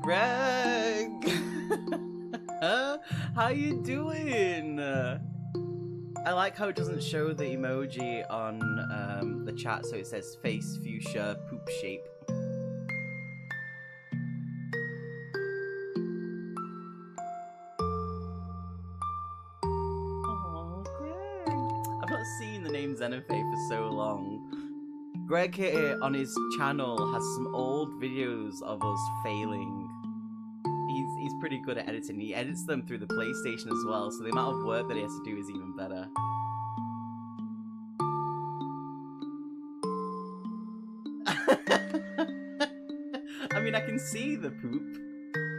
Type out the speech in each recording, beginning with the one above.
Greg! How you doing? I like how it doesn't show the emoji on the chat, so it says face, fuchsia, poop shape. Oh, Greg. I've not seen the name Xenofe for so long. Greg here on his channel has some old videos of us failing. He's pretty good at editing. He edits them through the PlayStation as well, so the amount of work that he has to do is even better. I mean, I can see the poop,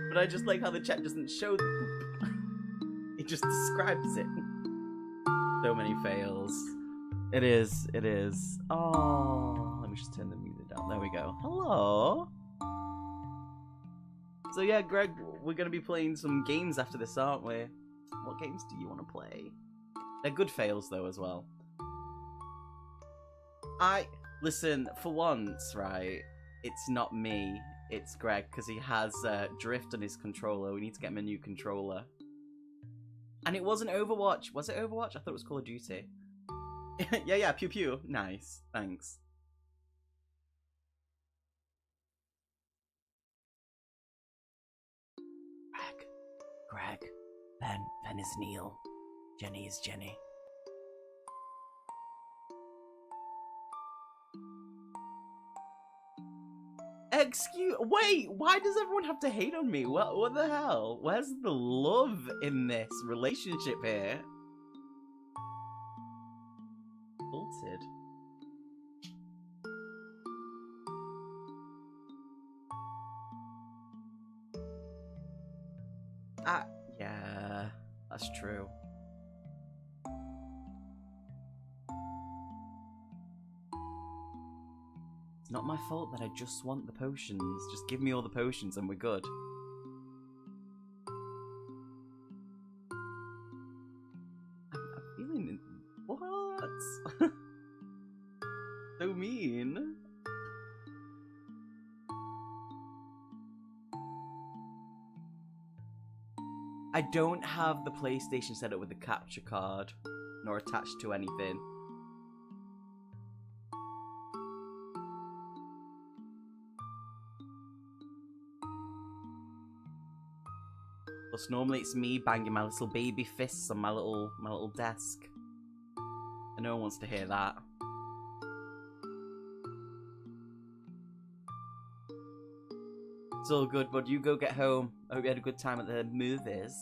but I just like how the chat doesn't show the poop. It just describes it. So many fails. It is. Oh, let me just turn the music down. There we go. Hello. So yeah, Greg, we're going to be playing some games after this, aren't we? What games do you want to play? They're good fails, though, as well. Listen, for once, right, it's not me, it's Greg, because he has drift on his controller. We need to get him a new controller. And it wasn't Overwatch. Was it Overwatch? I thought it was Call of Duty. yeah, pew pew. Nice, thanks. Greg. Ben is Neil. Jenny is Jenny. Wait, why does everyone have to hate on me? What the hell? Where's the love in this relationship here? Bolted. Yeah, that's true. It's not my fault that I just want the potions. Just give me all the potions and we're good. I'm feeling... What? So mean. I don't have the PlayStation set up with the capture card, nor attached to anything. Plus, normally it's me banging my little baby fists on my little desk, and no one wants to hear that. It's all good, bud. You go get home. I hope you had a good time at the movies.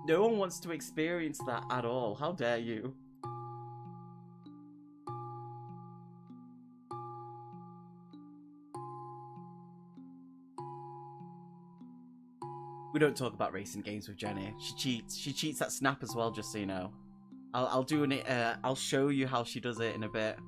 No one wants to experience that at all. How dare you? We don't talk about racing games with Jenny. She cheats. She cheats at Snap as well, just so you know. I'll show you how she does it in a bit.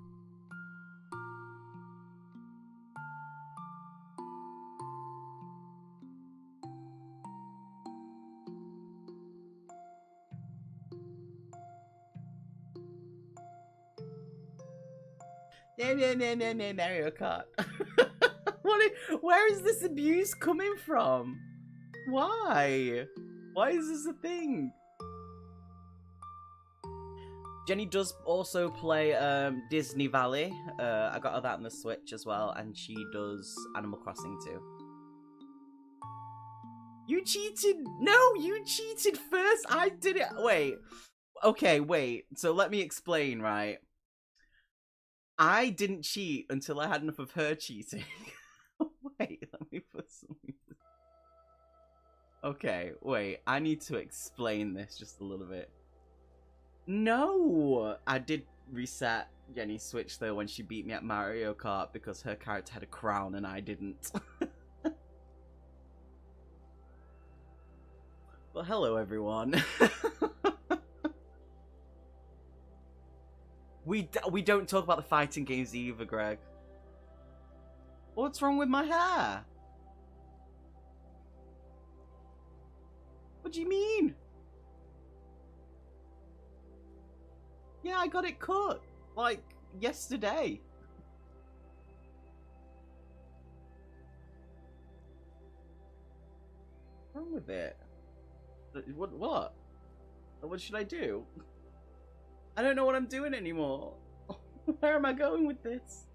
Mario Kart. Where is this abuse coming from? Why? Why is this a thing? Jenny does also play Disney Valley. I got her that on the Switch as well, and she does Animal Crossing too. You cheated! No, you cheated first! I did it! Wait. Okay, wait. So let me explain, right? I didn't cheat until I had enough of her cheating. Wait, let me put something... Okay, wait. I need to explain this just a little bit. No! I did reset Jenny's Switch, though, when she beat me at Mario Kart because her character had a crown and I didn't. Well, hello, everyone. We don't talk about the fighting games either, Greg. What's wrong with my hair? What do you mean? Yeah, I got it cut like yesterday. What's wrong with it? What? What should I do? I don't know what I'm doing anymore. Where am I going with this?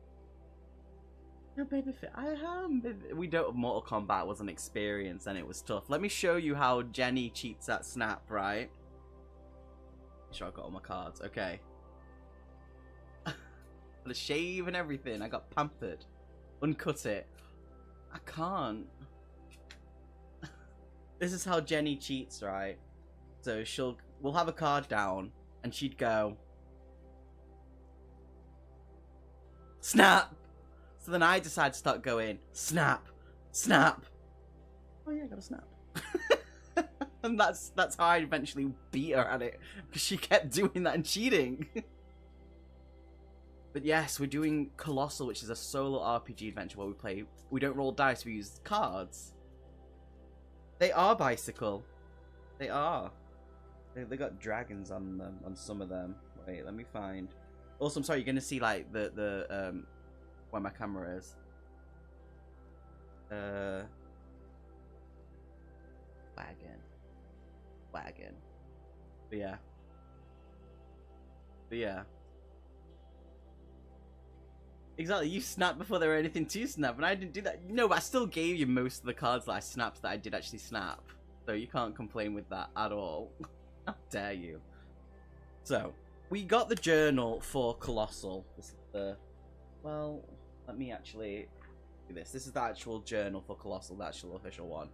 No, baby fit. I am. We don't. Mortal Kombat was an experience and it was tough. Let me show you how Jenny cheats at Snap, right? Make sure I got all my cards. Okay. The shave and everything. I got pampered. Uncut it. I can't. This is how Jenny cheats, right? So we'll have a card down and she'd go, snap. So then I decide to start going, snap, snap. Oh yeah, I got a snap. And that's how I eventually beat her at it, because she kept doing that and cheating. But yes, we're doing Colostle, which is a solo RPG adventure where we don't roll dice, we use cards. They are bicycle. They are. They got dragons on them, on some of them. Wait, let me find. Also, I'm sorry, you're gonna see like the where my camera is. Wagon. But yeah. Exactly, you snapped before there were anything to snap, and I didn't do that. No, but I still gave you most of the cards that I snapped that I did actually snap. So you can't complain with that at all. How dare you. So, we got the journal for Colossal. This is the... Well, let me actually do this. This is the actual journal for Colossal, the actual official one.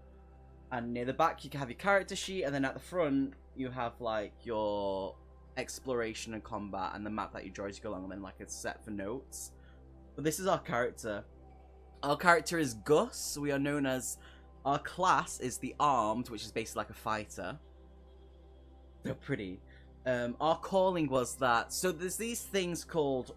And near the back, you can have your character sheet, and then at the front, you have, like, your exploration and combat, and the map that you draw as you go along, and then, like, a set for notes. But this is our character. Our character is Gus. We are known as... Our class is the Armed, which is basically like a fighter. They're pretty. Our calling was that... So there's these things called...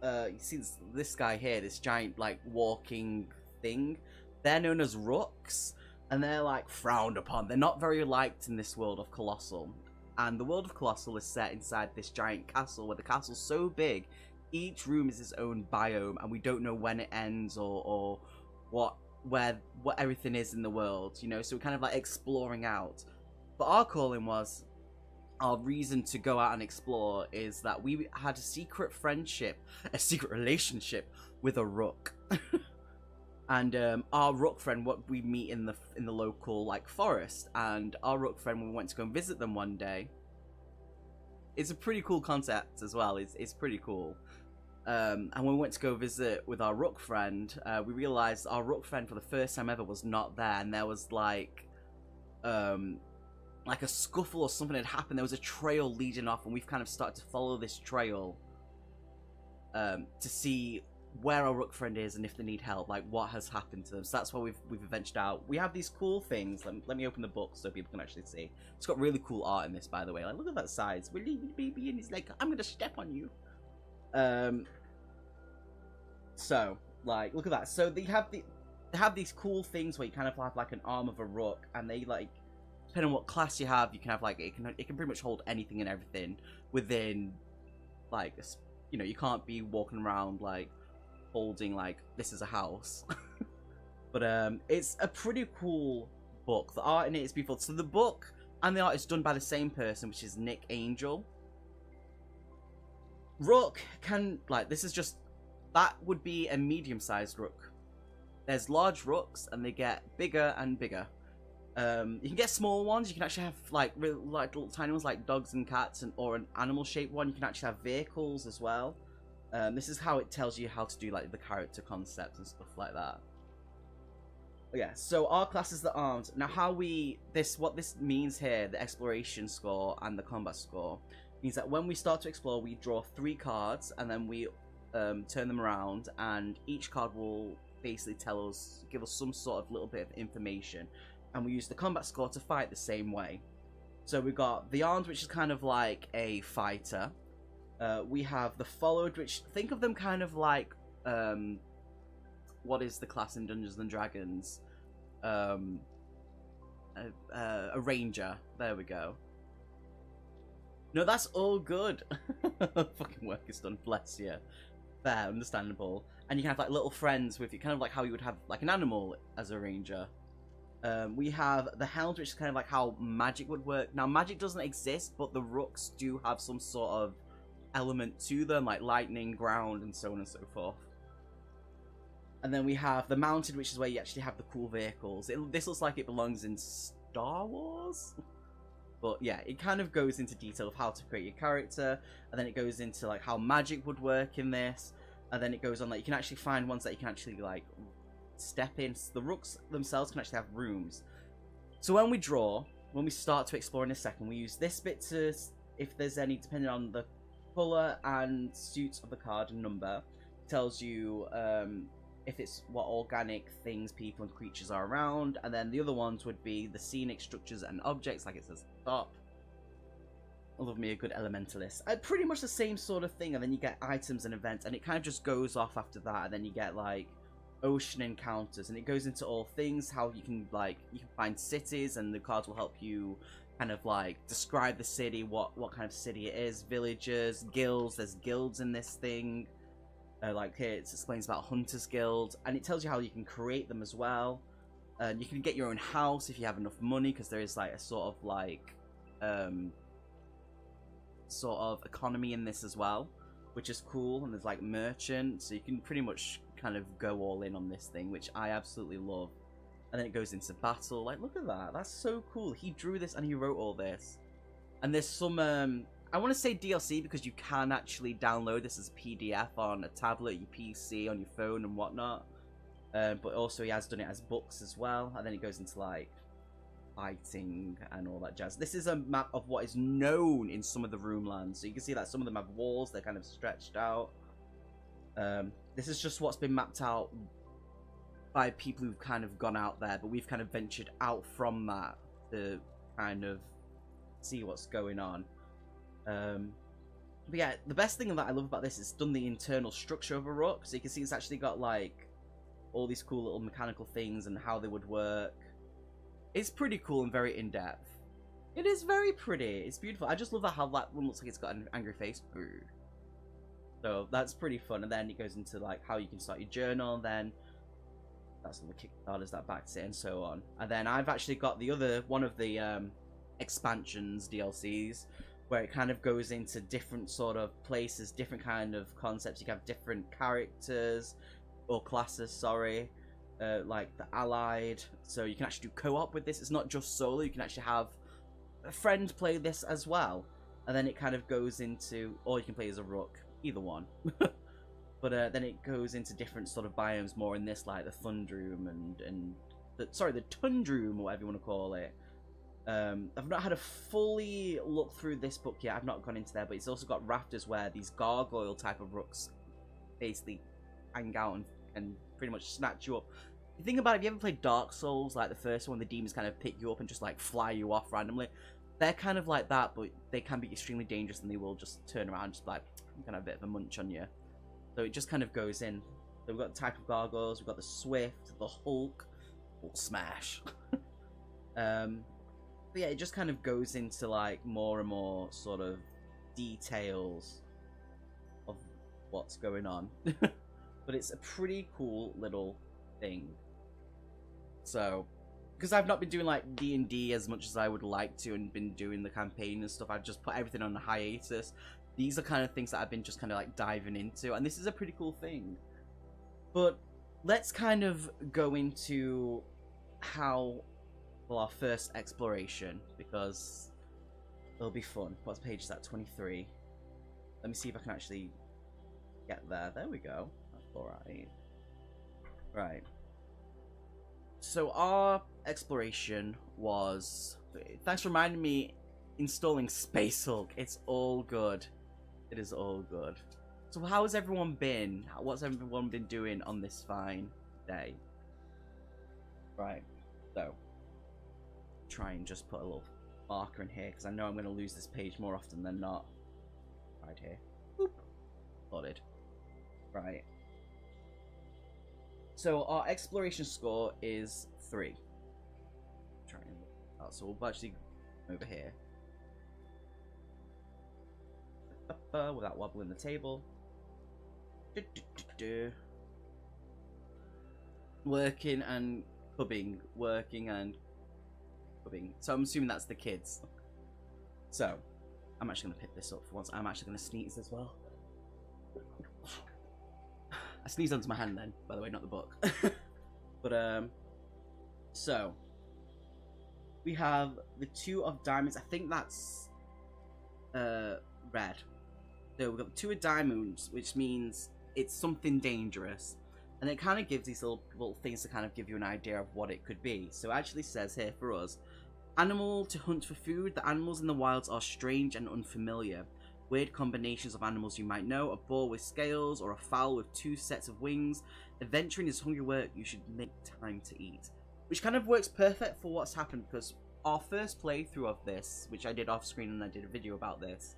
you see this guy here, this giant, like, walking thing. They're known as rooks. And they're, like, frowned upon. They're not very liked in this world of Colossal. And the world of Colossal is set inside this giant castle, where the castle's so big, each room is its own biome, and we don't know when it ends or what everything is in the world, you know? So we're kind of, like, exploring out. But our calling was... Our reason to go out and explore is that we had a secret friendship, a secret relationship with a rook. And our rook friend, what we meet in the local, like, forest, and our rook friend, when we went to go and visit them one day, it's a pretty cool concept as well. It's pretty cool. And when we went to go visit with our rook friend, we realized our rook friend for the first time ever was not there, and there was like a scuffle or something had happened. There was a trail leading off, and we've kind of started to follow this trail to see where our rook friend is and if they need help, like what has happened to them. So that's why we've ventured out. We have these cool things. Let me open the book so people can actually see. It's got really cool art in this, by the way. Like, look at that size. We're leaving the baby, and he's like, I'm gonna step on you. So, like, look at that. So they have these cool things where you kind of have like an arm of a rook, and they, like, depending on what class you have, you can have, like, it can pretty much hold anything and everything within, like, you know, you can't be walking around like holding, like, this is a house. But it's a pretty cool book. The art in it is beautiful. So the book and the art is done by the same person, which is Nick Angel. Rook can, like, this is just, that would be a medium-sized rook. There's large rooks, and they get bigger and bigger. You can get small ones. You can actually have, like, like little tiny ones like dogs and cats, or an animal-shaped one. You can actually have vehicles as well. This is how it tells you how to do, like, the character concept and stuff like that. But yeah, so our class is the Armed. Now, what this means here, the exploration score and the combat score, means that when we start to explore, we draw 3 cards, and then we turn them around, and each card will basically give us some sort of little bit of information, and we use the combat score to fight the same way. So we've got the Armed, which is kind of like a fighter. We have the Followed, which, think of them kind of like, what is the class in Dungeons and Dragons? A ranger. There we go. No, that's all good. Fucking work is done, bless you. Fair, understandable. And you can have like little friends with you, kind of like how you would have like an animal as a ranger. We have the hounds, which is kind of like how magic would work. Now, magic doesn't exist, but the rooks do have some sort of element to them, like lightning, ground, and so on and so forth. And then we have the mounted, which is where you actually have the cool vehicles. This looks like it belongs in Star Wars. But yeah, it kind of goes into detail of how to create your character, and then it goes into like how magic would work in this, and then it goes on like you can actually find ones that you can actually like step in. So the rooks themselves can actually have rooms. So when we start to explore in a second, we use this bit to, if there's any, depending on the color and suit of the card and number, it tells you if it's what organic things, people, and creatures are around, and then the other ones would be the scenic structures and objects, like it says at the top. I love me a good elementalist. Pretty much the same sort of thing, and then you get items and events, and it kind of just goes off after that, and then you get like ocean encounters, and it goes into all things, how you can find cities, and the cards will help you kind of like describe the city, what kind of city it is, villages, guilds. There's guilds in this thing. Like here, it explains about Hunter's Guild, and it tells you how you can create them as well. You can get your own house if you have enough money, because there is like a sort of like economy in this as well, which is cool. And there's like merchant, so you can pretty much kind of go all in on this thing, which I absolutely love. And then it goes into battle. Like, look at that, that's so cool. He drew this and he wrote all this. And there's some I want to say DLC, because you can actually download this as a PDF on a tablet, your PC, on your phone and whatnot. But also he has done it as books as well. And then it goes into like fighting and all that jazz. This is a map of what is known in some of the Roomlands. So you can see that some of them have walls, they're kind of stretched out. This is just what's been mapped out by people who've kind of gone out there, but we've kind of ventured out from that to kind of see what's going on. But yeah, the best thing that I love about this is it's done the internal structure of a rook, so you can see it's actually got like all these cool little mechanical things and how they would work. It's pretty cool and very in-depth. It is very pretty, it's beautiful. I just love how that one looks like it's got an angry face. Ooh. So that's pretty fun. And then it goes into like how you can start your journal, and then that's on the Kickstarters that backs it and so on. And then I've actually got the other one of the expansions DLCs, where it kind of goes into different sort of places, different kind of concepts. You can have different characters, or classes, sorry, like the allied. So you can actually do co-op with this. It's not just solo, you can actually have a friend play this as well. And then it kind of goes into, or you can play as a rook, either one. But then it goes into different sort of biomes more in this, like the Thundroom and the Tundroom, or whatever you want to call it. I've not had a fully look through this book yet. I've not gone into there, but it's also got rafters where these gargoyle type of rooks basically hang out and pretty much snatch you up. You think about it, if you ever played Dark Souls, like the first one, the demons kind of pick you up and just like fly you off randomly. They're kind of like that, but they can be extremely dangerous, and they will just turn around and just like, I'm gonna have a bit of a munch on you. So it just kind of goes in. So we've got the type of gargoyles, we've got the Swift, the Hulk, or Smash. But yeah, it just kind of goes into like more and more sort of details of what's going on. But it's a pretty cool little thing. So, because I've not been doing like D&D as much as I would like to, and been doing the campaign and stuff, I've just put everything on a hiatus. These are kind of things that I've been just kind of like diving into, and this is a pretty cool thing. But let's kind of go into how, well, our first exploration, because it'll be fun. What page is that? 23. Let me see if I can actually get there. There we go. That's alright. Right. So our exploration was... Thanks for reminding me, installing Space Hulk. It's all good. It is all good. So how has everyone been? What's everyone been doing on this fine day? Right. So... try and just put a little marker in here, because I know I'm going to lose this page more often than not. Right here. Boop. Plotted. Right. So our exploration score is 3. Try and... oh, so we'll actually over here. without wobbling the table. Working and cubbing, working and cubbing. So I'm assuming that's the kids. So I'm actually gonna pick this up for once. I'm actually gonna sneeze as well. I sneezed onto my hand then, by the way, not the book. But so we have the 2 of diamonds. I think that's red. So we've got the 2 of diamonds, which means it's something dangerous. And it kind of gives these little things to kind of give you an idea of what it could be. So it actually says here for us, animal to hunt for food. The animals in the wilds are strange and unfamiliar. Weird combinations of animals you might know. A boar with scales or a fowl with 2 sets of wings. Adventuring is hungry work. You should make time to eat. Which kind of works perfect for what's happened, because our first playthrough of this, which I did off screen and I did a video about this,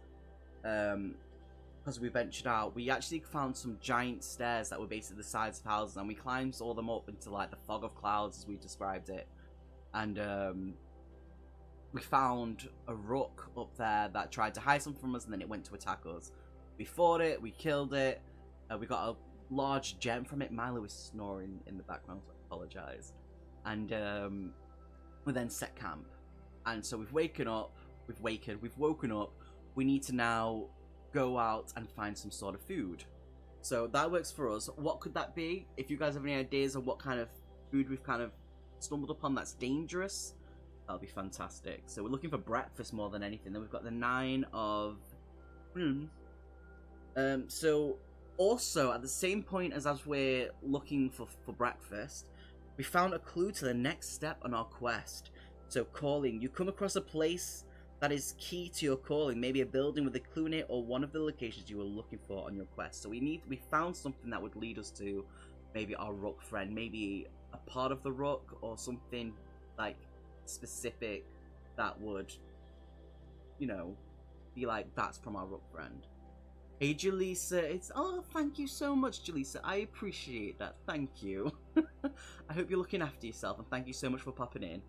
because we ventured out, we actually found some giant stairs that were basically the sides of houses, and we climbed all them up into like the fog of clouds as we described it. And we found a rook up there that tried to hide something from us, and then it went to attack us. We fought it, we killed it, we got a large gem from it. Milo was snoring in the background, so I apologise. And we then set camp. And so we've woken up, we need to now go out and find some sort of food. So that works for us. What could that be? If you guys have any ideas of what kind of food we've kind of stumbled upon that's dangerous, that'll be fantastic. So we're looking for breakfast more than anything. Then we've got the 9 of... so also at the same point as we're looking for breakfast, we found a clue to the next step on our quest. So calling. You come across a place that is key to your calling, maybe a building with a clue in it, or one of the locations you were looking for on your quest. So we found something that would lead us to maybe our rook friend, maybe a part of the rook, or something like specific that would, you know, be like, that's from our rook friend. Hey Jaleesa, thank you so much, Jaleesa. I appreciate that. Thank you. I hope you're looking after yourself, and thank you so much for popping in.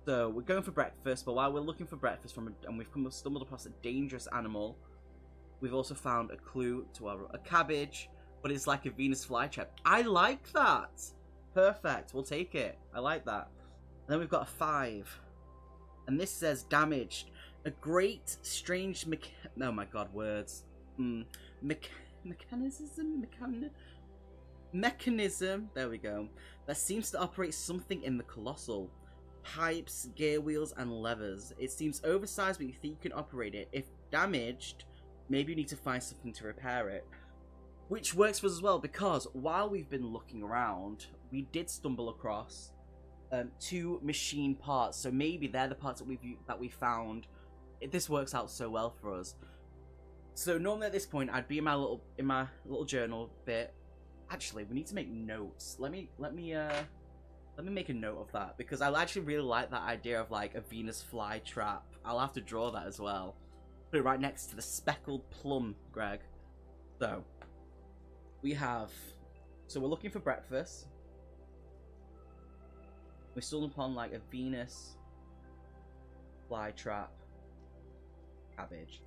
So we're going for breakfast, but while we're looking for breakfast and we've stumbled across a dangerous animal, we've also found a clue to a cabbage, but it's like a Venus flytrap. I like that. Perfect. We'll take it. I like that. And then we've got a 5, and this says damaged. A great strange oh my god, words. Mechanism. There we go. That seems to operate something in the Colossal. Pipes, gear wheels, and levers. It seems oversized, but you think you can operate it. If damaged, maybe you need to find something to repair it. Which works for us as well, because while we've been looking around, we did stumble across 2 machine parts. So maybe they're the parts that we found. This works out so well for us. So normally at this point, I'd be in my little journal bit. Actually, we need to make notes. Let me make a note of that, because I actually really like that idea of like a Venus flytrap. I'll have to draw that as well. Put it right next to the speckled plum, Greg. So we're looking for breakfast. We stumbled upon like a Venus flytrap cabbage.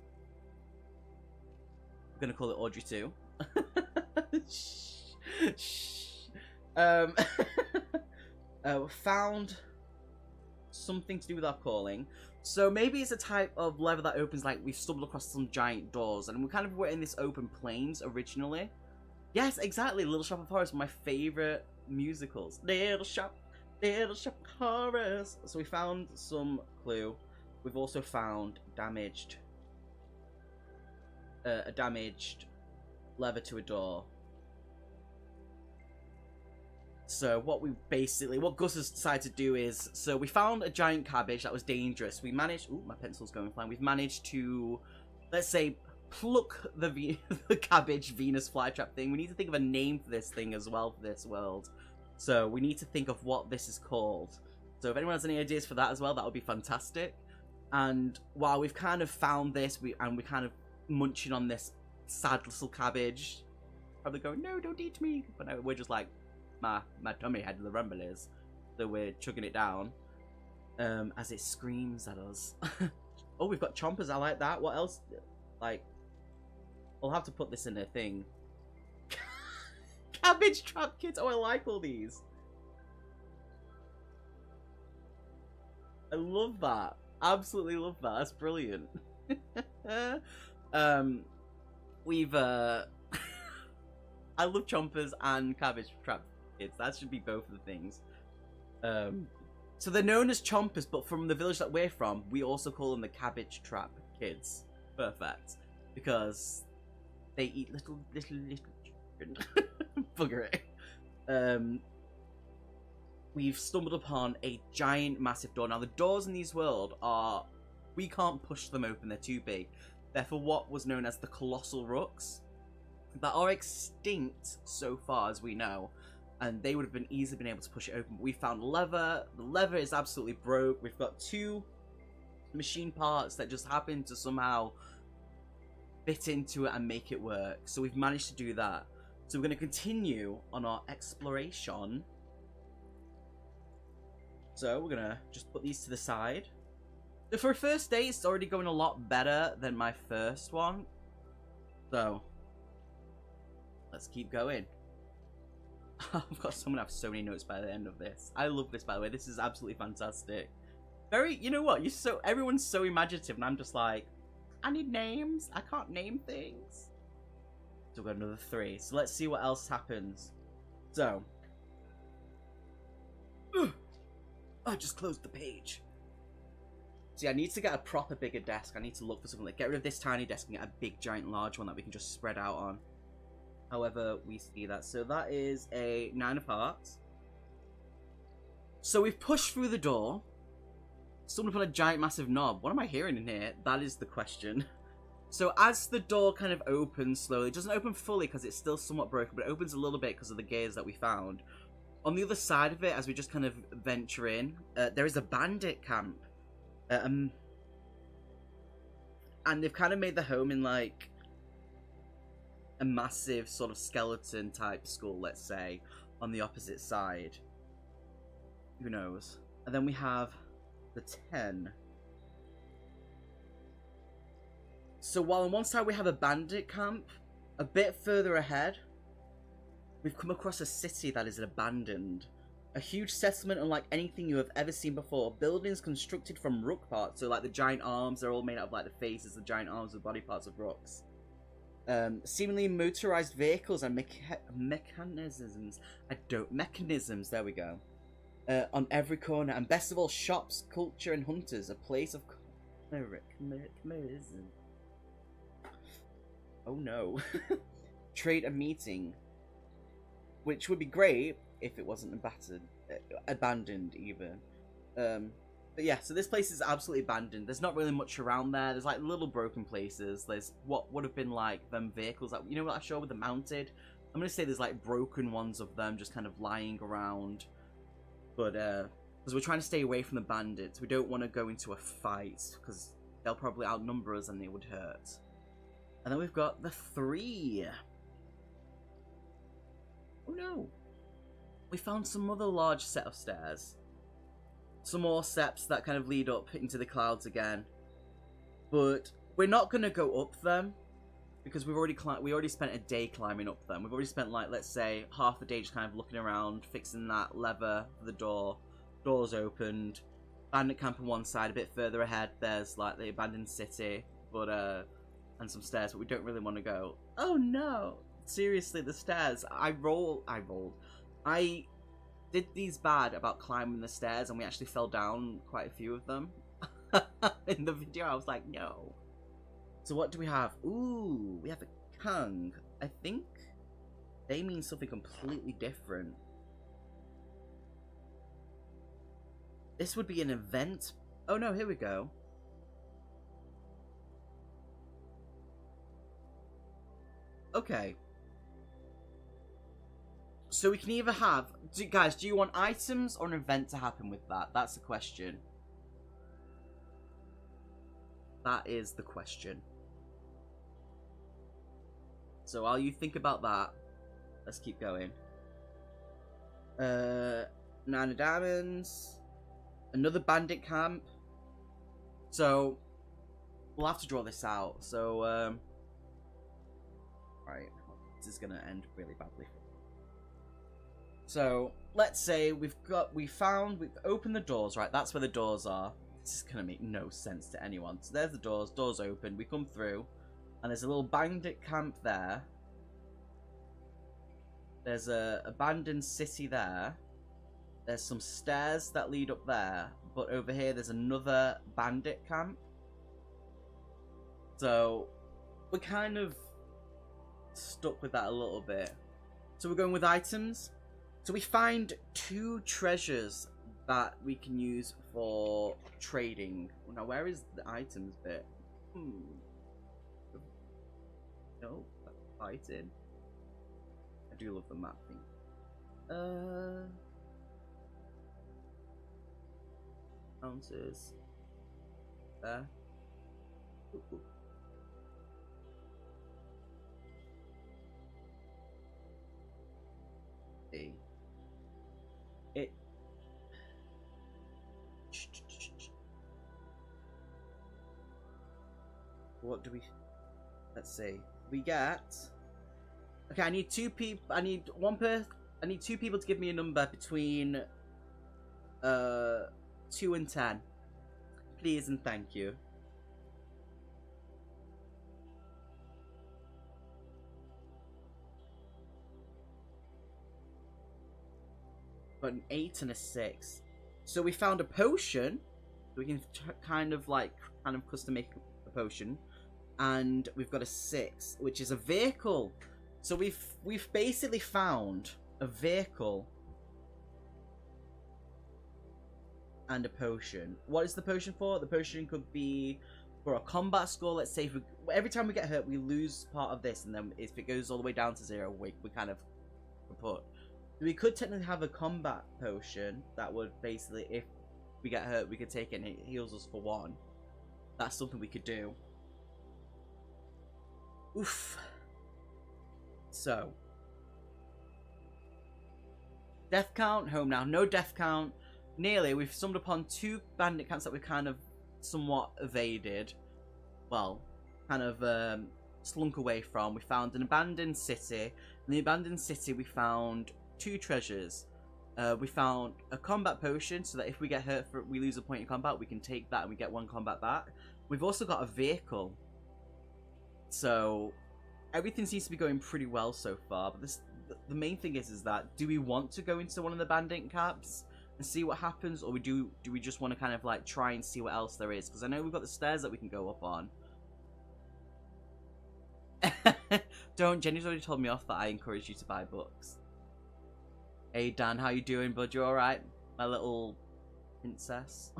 I'm gonna call it Audrey 2. Found something to do with our calling. So maybe it's a type of lever that opens, like we've stumbled across some giant doors, and we kind of were in this open plains originally. Yes, exactly. Little Shop of Horrors, one of my favorite musicals. Little Shop of Horrors. So we found some clue. We've also found a damaged lever to a door. So what Gus has decided to do is, so we found a giant cabbage that was dangerous. We managed, my pencil's going flying. We've managed to, let's say, pluck the cabbage Venus flytrap thing. We need to think of a name for this thing as well for this world. So we need to think of what this is called. So if anyone has any ideas for that as well, that would be fantastic. And while we've kind of found this, we're kind of munching on this sad little cabbage, probably going, no, don't eat me. But no, we're just like, my tummy had the rumblies, so we're chugging it down as it screams at us. Oh, we've got chompers. I like that. What else? Like, I'll have to put this in a thing. Cabbage trap kids. Oh, I like all these. I love that. Absolutely love that. That's brilliant. We've I love chompers and cabbage trap kids. That should be both of the things. So they're known as chompers, but from the village that we're from, we also call them the cabbage trap kids. Perfect. Because they eat little children. Bugger it. We've stumbled upon a giant, massive door. Now, the doors in these world are... We can't push them open. They're too big. They're for what was known as the Colossal Rooks. That are extinct so far as we know. And they would have been easily been able to push it open. But we found leather. The leather is absolutely broke. We've got 2 machine parts that just happen to somehow fit into it and make it work. So we've managed to do that. So we're going to continue on our exploration. So we're going to just put these to the side. So for a first day, it's already going a lot better than my first one. So let's keep going. I've got someone have so many notes by the end of this. I love this, by the way. This is absolutely fantastic. Very, you know what? Everyone's so imaginative, and I'm just like, I need names. I can't name things. So we've got another 3. So let's see what else happens. So, I just closed the page. See, I need to get a proper bigger desk. I need to look for something like, get rid of this tiny desk and get a big, giant, large one that we can just spread out on. However, we see that. So that is a 9 of hearts. So we've pushed through the door. Stumbled upon a giant, massive knob. What am I hearing in here? That is the question. So as the door kind of opens slowly, it doesn't open fully because it's still somewhat broken, but it opens a little bit because of the gears that we found. On the other side of it, as we just kind of venture in, there is a bandit camp. And they've kind of made the home in like a massive sort of skeleton type skull, let's say, on the opposite side. Who knows? And then we have the 10. So while on one side we have a bandit camp, a bit further ahead, we've come across a city that is abandoned. A huge settlement unlike anything you have ever seen before. Buildings constructed from rook parts, so like the giant arms, they're all made out of like the faces, the giant arms, the body parts of rooks. Seemingly motorized vehicles and mechanisms. Mechanisms, there we go. On every corner, and best of all, shops, culture, and hunters. A place of commerce. Oh no. Trade and meeting. Which would be great if it wasn't abandoned even. But yeah, so this place is absolutely abandoned. There's not really much around there. There's like little broken places. There's what would have been like them vehicles that, you know what I showed with the mounted? I'm going to say there's like broken ones of them just kind of lying around. But, because we're trying to stay away from the bandits. We don't want to go into a fight because they'll probably outnumber us and it would hurt. And then we've got the 3. Oh no. We found some other large set of stairs. Some more steps that kind of lead up into the clouds again. But we're not going to go up them because we already spent a day climbing up them. We've already spent, like, let's say, half a day just kind of looking around, fixing that lever for the door. Doors opened. Bandit camp on one side. A bit further ahead, there's, like, the abandoned city. But, and some stairs, but we don't really want to go. Oh, no. Seriously, the stairs. I did these bad about climbing the stairs, and we actually fell down quite a few of them. In the video, I was like, no. So what do we have? Ooh, we have a Kang. I think they mean something completely different. This would be an event. Oh no, here we go. Okay. So we can either have... Guys, do you want items or an event to happen with that? That's the question. That is the question. So while you think about that, let's keep going. 9 of diamonds. Another bandit camp. So we'll have to draw this out. So Right. This is gonna end really badly. So let's say we've opened the doors, right? That's where the doors are. This is gonna make no sense to anyone. So there's the doors open, we come through, and there's a little bandit camp there. There's a abandoned city there. There's some stairs that lead up there, but over here there's another bandit camp. So we're kind of stuck with that a little bit. So we're going with items. So we find 2 treasures that we can use for trading. Now, where is the items bit? No, that's fighting. I do love the map thing. Ounces. There. Ooh. It. What do we? Let's see. We get. Okay, I need 2 people. I need 2 people to give me a number between 2 and 10. Please and thank you. But an 8 and a 6. So we found a potion. We can kind of custom make a potion. And we've got a 6, which is a vehicle. So we've basically found a vehicle and a potion. What is the potion for? The potion could be for a combat score. Let's say every time we get hurt, we lose part of this, and then if it goes all the way down to 0, we kind of put. We could technically have a combat potion that would basically, if we get hurt, we could take it and it heals us for 1. That's something we could do. Oof. So. Death count, home now. No death count. Nearly. We've stumbled upon 2 bandit camps that we've kind of somewhat evaded. Well, kind of slunk away from. We found an abandoned city. In the abandoned city, we found 2 treasures. We found a combat potion, so that if we get hurt, we lose a point in combat, we can take that and we get 1 combat back. We've also got a vehicle. So everything seems to be going pretty well so far. But the main thing is that, do we want to go into one of the bandit camps and see what happens, or do we just want to kind of like try and see what else there is? Because I know we've got the stairs that we can go up on. Jenny's already told me off that I encourage you to buy books. Hey Dan, how you doing, bud? You alright? My little princess.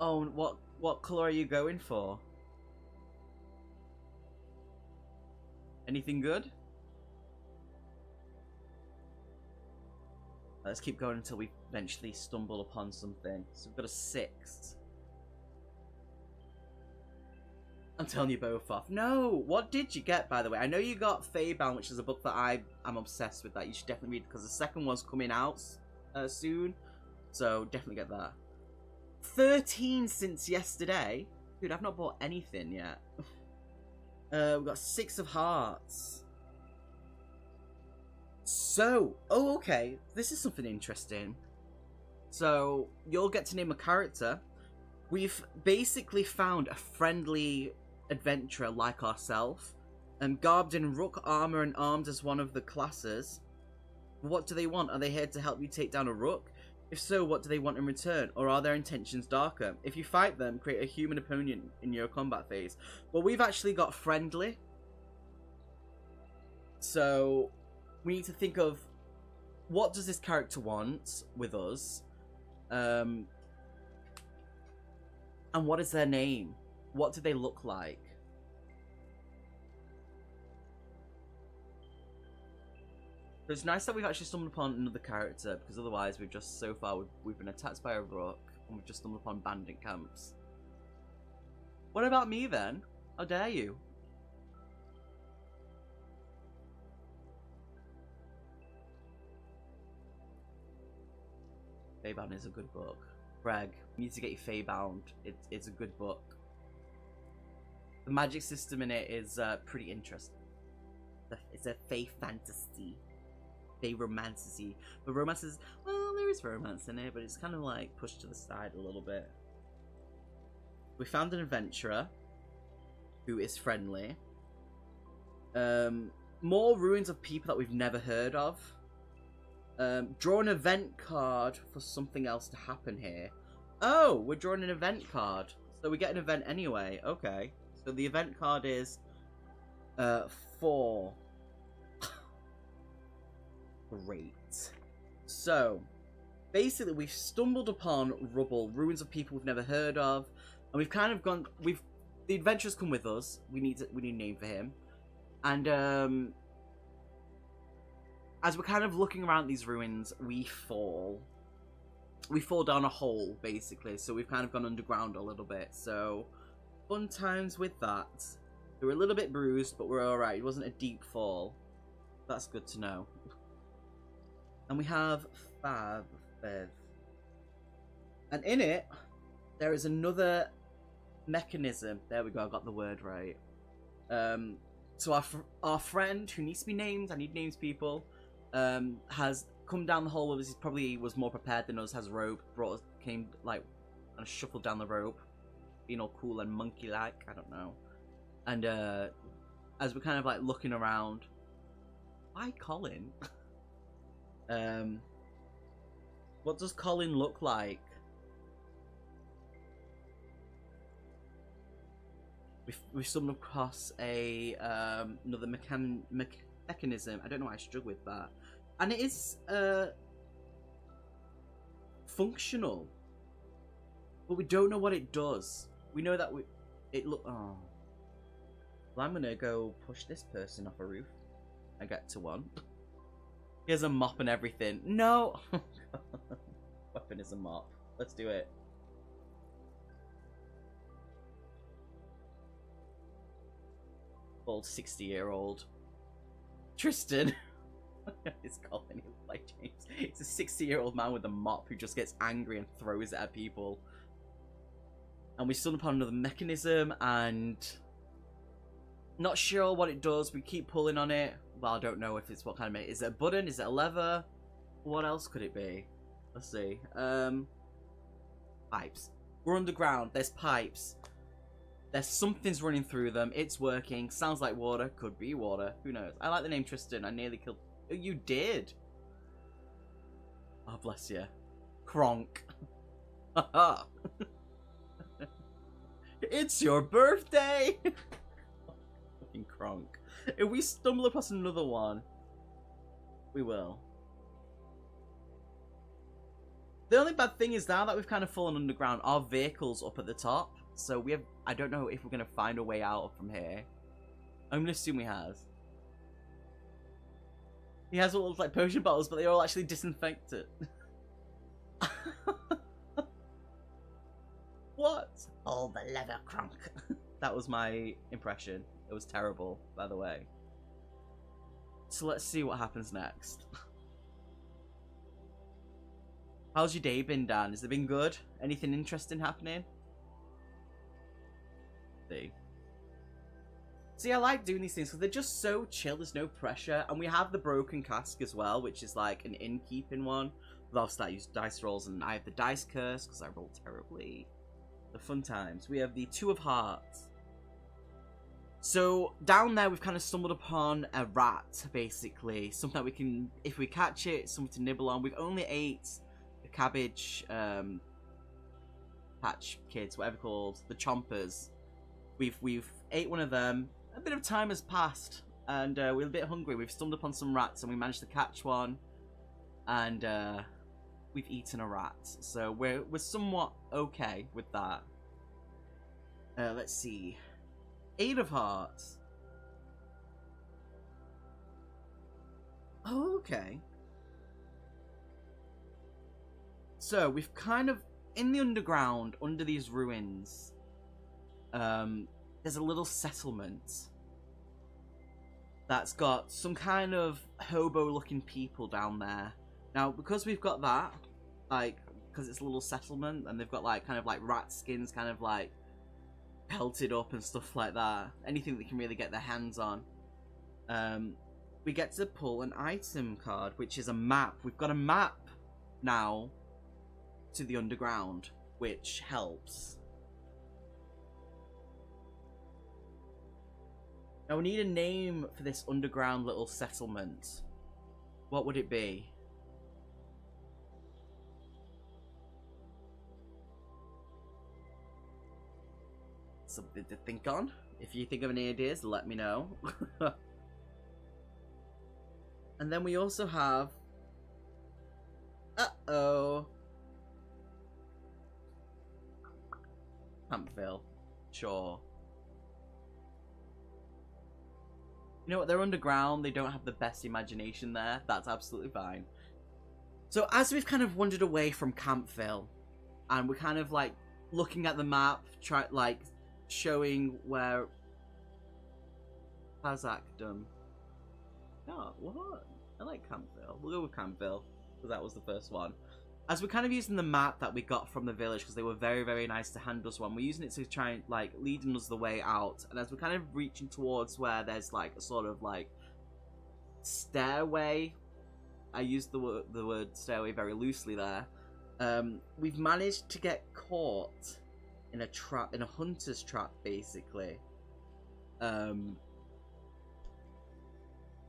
Oh, what colour are you going for? Anything good? Let's keep going until we eventually stumble upon something. So we've got a 6. I'm telling you both off. No! What did you get, by the way? I know you got Feybound, which is a book that I'm obsessed with. That you should definitely read, because the second one's coming out soon. So definitely get that. 13 since yesterday. Dude, I've not bought anything yet. We've got 6 of Hearts. So, oh, okay. This is something interesting. So, you'll get to name a character. We've basically found a friendly adventurer like ourselves, garbed in rook armor and armed as one of the classes. What do they want? Are they here to help you take down a rook? If so, what do they want in return? Or are their intentions darker? If you fight them, create a human opponent in your combat phase. Well, we've actually got friendly. So, we need to think of, what does this character want with us? And what is their name? What do they look like? So it's nice that we've actually stumbled upon another character, because otherwise we've just, so far, we've been attacked by a rook, and we've just stumbled upon bandit camps. What about me then? How dare you? Feybound is a good book. Greg, you need to get your Feybound. It's a good book. The magic system in it is pretty interesting. It's a fae fantasy. Fae romantasy. But romance is, well, there is romance in it, but it's kind of like pushed to the side a little bit. We found an adventurer who is friendly. More ruins of people that we've never heard of. Draw an event card for something else to happen here. Oh, we're drawing an event card. So we get an event anyway. Okay. So the event card is 4. Great. So, basically we've stumbled upon rubble, ruins of people we've never heard of, and we've kind of gone, the adventurers come with us. We need a name for him. And as we're kind of looking around these ruins, we fall down a hole, basically. So we've kind of gone underground a little bit. So fun times with that. We were a little bit bruised, but we're alright. It wasn't a deep fall. That's good to know. And we have Fab. And in it, there is another mechanism. There we go, I got the word right. So our friend, who needs to be named, I need names, people, has come down the hole with us. He probably was more prepared than us, has a rope, came, like, and shuffled down the rope, being all cool and monkey-like, I don't know. And, as we're kind of, like, looking around, why Colin? What does Colin look like? We've stumbled across another mechanism. I don't know why I struggle with that. And it is functional, but we don't know what it does. We know that oh. Well, I'm gonna go push this person off a roof. I get to one. He has a mop and everything. No! Weapon is a mop. Let's do it. Old 60-year-old. Tristan. It's Colin. He looks like James. It's a 60-year-old man with a mop who just gets angry and throws it at people. And we stumbled upon another mechanism, and not sure what it does. We keep pulling on it. Well, I don't know if it's what kind of... Is it a button? Is it a lever? What else could it be? Let's see. Pipes. We're underground. There's pipes. There's something's running through them. It's working. Sounds like water. Could be water. Who knows? I like the name Tristan. I nearly killed... Oh, you did? Oh, bless you. Kronk. Haha. It's your birthday! Fucking Kronk. If we stumble across another one, we will. The only bad thing is now that we've kind of fallen underground, our vehicle's up at the top. So we have... I don't know if we're going to find a way out from here. I'm going to assume he has. He has what looks like potion bottles, but they're all actually disinfected. What? All the leather, Kronk. That was my impression. It was terrible, by the way. So let's see what happens next. How's your day been, Dan? Has it been good? Anything interesting happening? See, I like doing these things because they're just so chill. There's no pressure. And we have the broken cask as well, which is like an innkeeping one. But obviously I use dice rolls, and I have the dice curse because I roll terribly. The fun times. We have the 2 of Hearts. So down there we've kind of stumbled upon a rat, basically. Something that we can, if we catch it, something to nibble on. We've only ate the cabbage patch kids, whatever they're called, the chompers. We've ate one of them. A bit of time has passed, and we're a bit hungry. We've stumbled upon some rats, and we managed to catch one, and we've eaten a rat. So we're somewhat okay with that. Let's see. 8 of Hearts. Oh, okay. So we've kind of in the underground, under these ruins. There's a little settlement that's got some kind of hobo-looking people down there. Now, because we've got that, like, because it's a little settlement, and they've got like kind of like rat skins, kind of like pelted up and stuff like that. Anything they can really get their hands on. We get to pull an item card, which is a map. We've got a map now to the underground, which helps. Now we need a name for this underground little settlement. What would it be? Something to think on. If you think of any ideas, let me know. And then we also have... Uh-oh. Campville. Sure. You know what? They're underground. They don't have the best imagination there. That's absolutely fine. So as we've kind of wandered away from Campville, and we're kind of like looking at the map, showing where Kazakhdom. Oh, what? I like Campville. We'll go with Campville, because that was the first one. As we're kind of using the map that we got from the village, because they were very, very nice to hand us one, we're using it to try and, like, leading us the way out. And as we're kind of reaching towards where there's, like, a sort of, like, stairway. I used the word stairway very loosely there. We've managed to get caught in a trap, in a hunter's trap, basically.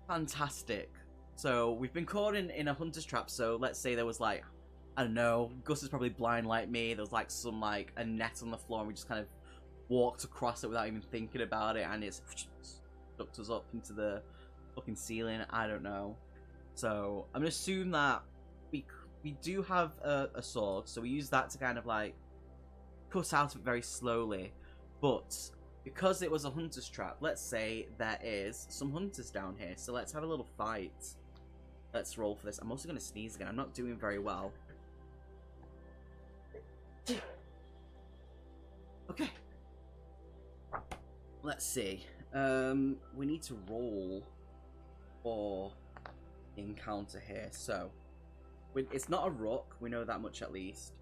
Fantastic. So we've been caught in a hunter's trap. So let's say there was like, I don't know, Gus is probably blind like me. There was like a net on the floor, and we just kind of walked across it without even thinking about it, and it's sucked us up into the fucking ceiling. I don't know. So I'm gonna assume that we do have a sword, so we use that to kind of like cut out of it very slowly. But because it was a hunter's trap, let's say there is some hunters down here, so let's have a little fight. Let's roll for this. I'm also gonna sneeze again. I'm not doing very well. Okay. Let's see. We need to roll for encounter here. So it's not a rook. We know that much at least.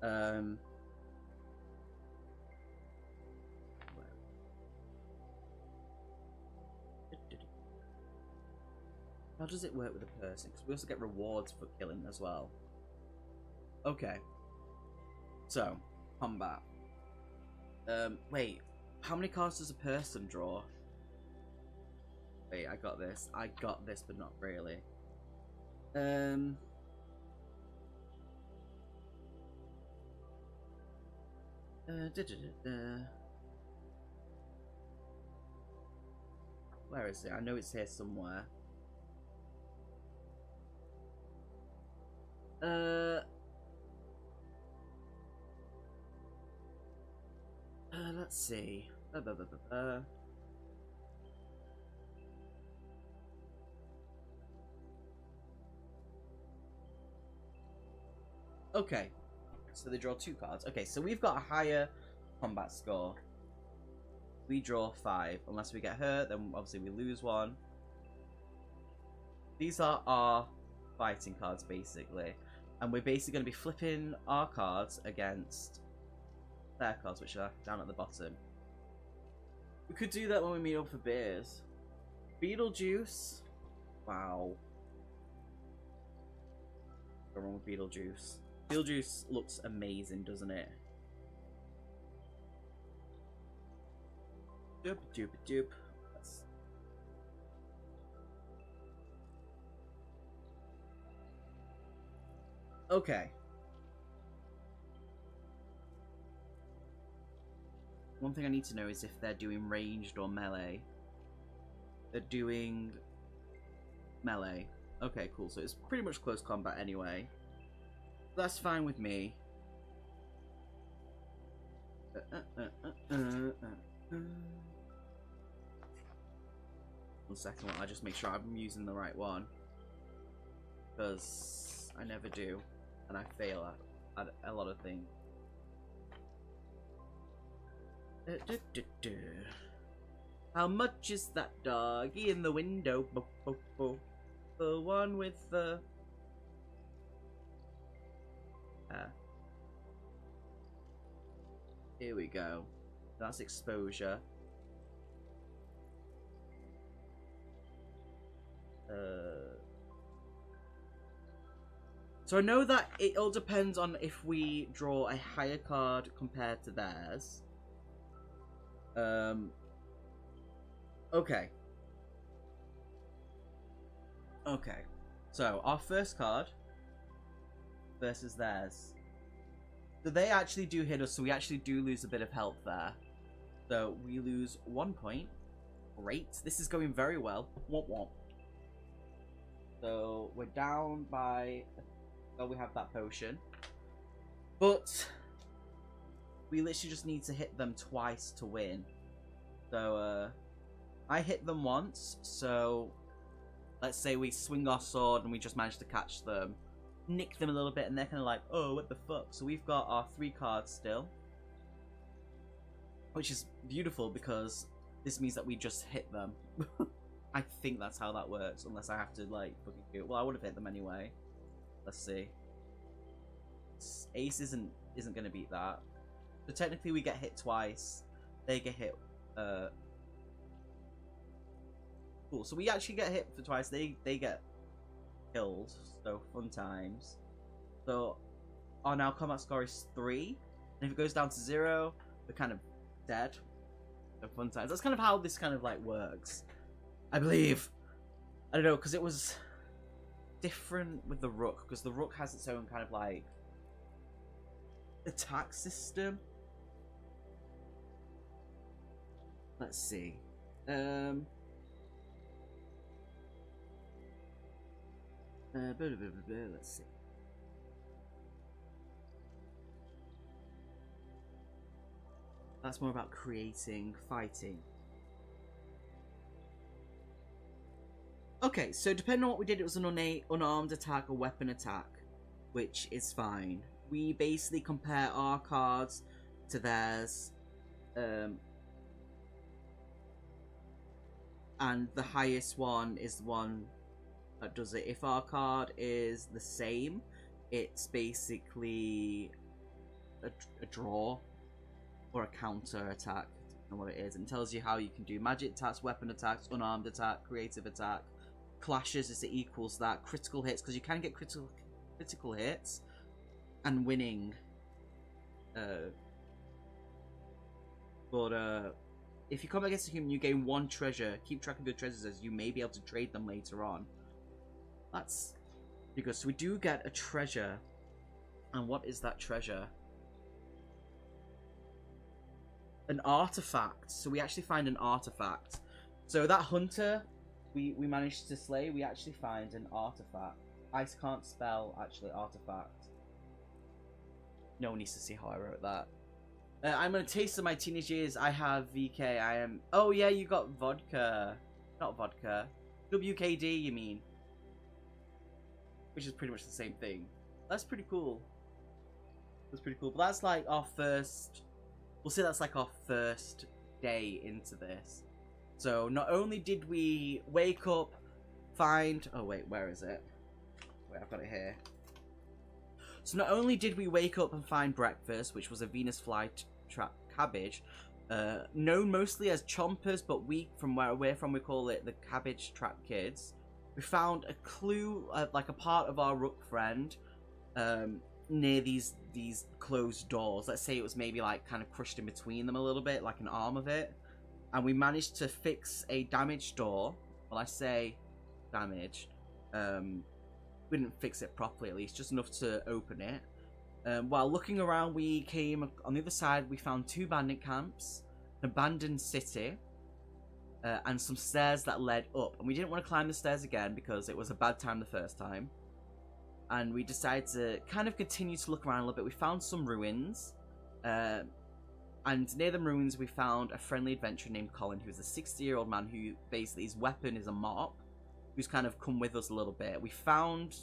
How does it work with a person? Because we also get rewards for killing as well. Okay. So, combat. Wait. How many cards does a person draw? Wait, I got this. I got this, but not really. Where is it? I know it's here somewhere. Let's see. Okay, so they draw 2 cards. Okay, so we've got a higher combat score. We draw 5. Unless we get hurt, then obviously we lose 1. These are our fighting cards, basically. And we're basically going to be flipping our cards against their cards, which are down at the bottom. We could do that when we meet up for beers. Beetlejuice. Wow. What's wrong with Beetlejuice? Beetlejuice looks amazing, doesn't it? Doop doop doop. Okay. One thing I need to know is if they're doing ranged or melee. They're doing melee. Okay, cool. So it's pretty much close combat anyway. That's fine with me. 1 second, I'll just make sure I'm using the right one. Because I never do. And I fail at a lot of things. How much is that doggy in the window? The one with the... Here we go. That's exposure. So I know that it all depends on if we draw a higher card compared to theirs. Okay. Okay. So our first card versus theirs. So they actually do hit us, so we actually do lose a bit of health there. So we lose 1 point. Great. This is going very well. Womp womp. So we're down by... Oh, we have that potion. But we literally just need to hit them twice to win. So I hit them once, so let's say we swing our sword and we just manage to catch them, nick them a little bit, and they're kind of like, oh, what the fuck? So we've got our 3 cards still, which is beautiful because this means that we just hit them. I think that's how that works, unless I have to, like, fucking do it. Well, I would have hit them anyway. Let's see. Ace isn't going to beat that. So technically we get hit twice. They get hit. Cool. So we actually get hit for twice. They get killed. So fun times. So our now combat score is 3. And if it goes down to 0, we're kind of dead. So fun times. That's kind of how this kind of like works, I believe. I don't know, because it was different with the Rook, because the Rook has its own kind of like attack system. Let's see. Let's see. That's more about creating, fighting. Okay, so depending on what we did, it was an unarmed attack or weapon attack, which is fine. We basically compare our cards to theirs, and the highest one is the one that does it. If our card is the same, it's basically a draw or a counter attack. I don't know what it is. And it tells you how you can do magic attacks, weapon attacks, unarmed attack, creative attack. Clashes is it equals that. Critical hits, because you can get critical hits and winning. But if you come against a human, you gain 1 treasure. Keep track of your treasures as you may be able to trade them later on. That's pretty good. So we do get a treasure. And what is that treasure? An artifact. So we actually find an artifact. So that hunter we managed to slay, we actually find an artifact. I can't spell, actually, artifact. No one needs to see how I wrote that. I'm gonna taste of my teenage years. I have VK. I am... Oh, yeah, you got vodka. Not vodka. WKD, you mean. Which is pretty much the same thing. That's pretty cool. That's pretty cool. But that's like our first... We'll say that's like our first day into this. So not only did we wake up, find... Oh, wait, where is it? Wait, I've got it here. So not only did we wake up and find breakfast, which was a Venus flytrap cabbage, known mostly as chompers, but we, from where we're from, we call it the cabbage trap kids. We found a clue, like a part of our Rook friend, near these closed doors. Let's say it was maybe like kind of crushed in between them a little bit, like an arm of it. And we managed to fix a damaged door. Well, I say damaged. We didn't fix it properly, at least, just enough to open it. While looking around, we came on the other side. We found 2 bandit camps, an abandoned city, and some stairs that led up. And we didn't want to climb the stairs again because it was a bad time the first time. And we decided to kind of continue to look around a little bit. We found some ruins. And near the ruins, we found a friendly adventurer named Colin, who's a 60-year-old man who basically his weapon is a mop, who's kind of come with us a little bit. We found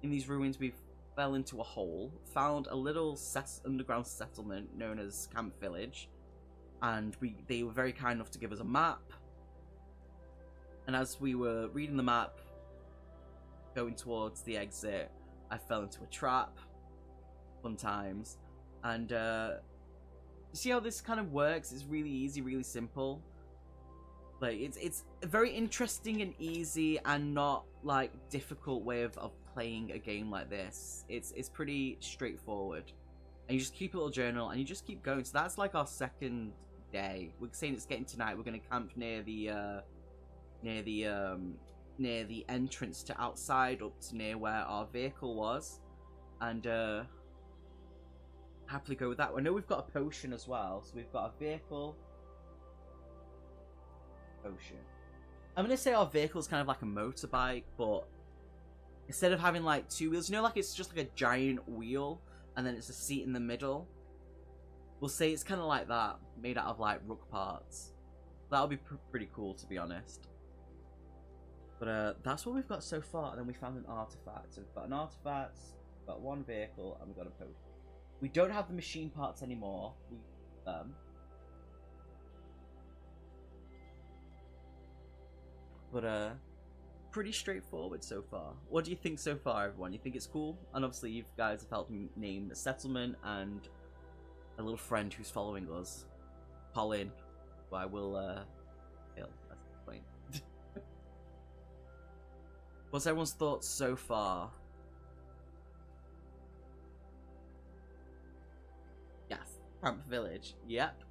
in these ruins, we fell into a hole, found a little underground settlement known as Camp Village, and they were very kind enough to give us a map. And as we were reading the map, going towards the exit, I fell into a trap. Fun times. And see how this kind of works? It's really easy, really simple. Like, it's a very interesting and easy and not, like, difficult way of playing a game like this. It's pretty straightforward. And you just keep a little journal, and you just keep going. So that's, like, our second day. We're saying it's getting tonight. We're going to camp near the entrance to outside, up to near where our vehicle was. And, happily go with that. I know we've got a potion as well. So we've got a vehicle... Potion. I'm gonna say our vehicle's kind of like a motorbike, but instead of having like two wheels, you know, like it's just like a giant wheel and then it's a seat in the middle. We'll say it's kind of like that, made out of like rook parts. That'll be pretty cool, to be honest. But that's what we've got so far. And then we found an artifact. So we've got an artifact, we've got one vehicle, and we've got a potion. We don't have the machine parts anymore. But pretty straightforward so far. What do you think so far, everyone? You think it's cool? And obviously you guys have helped me name the settlement and a little friend who's following us, Colin, who I will kill. That's the point. What's everyone's thoughts so far? Yes, Camp Village. Yep.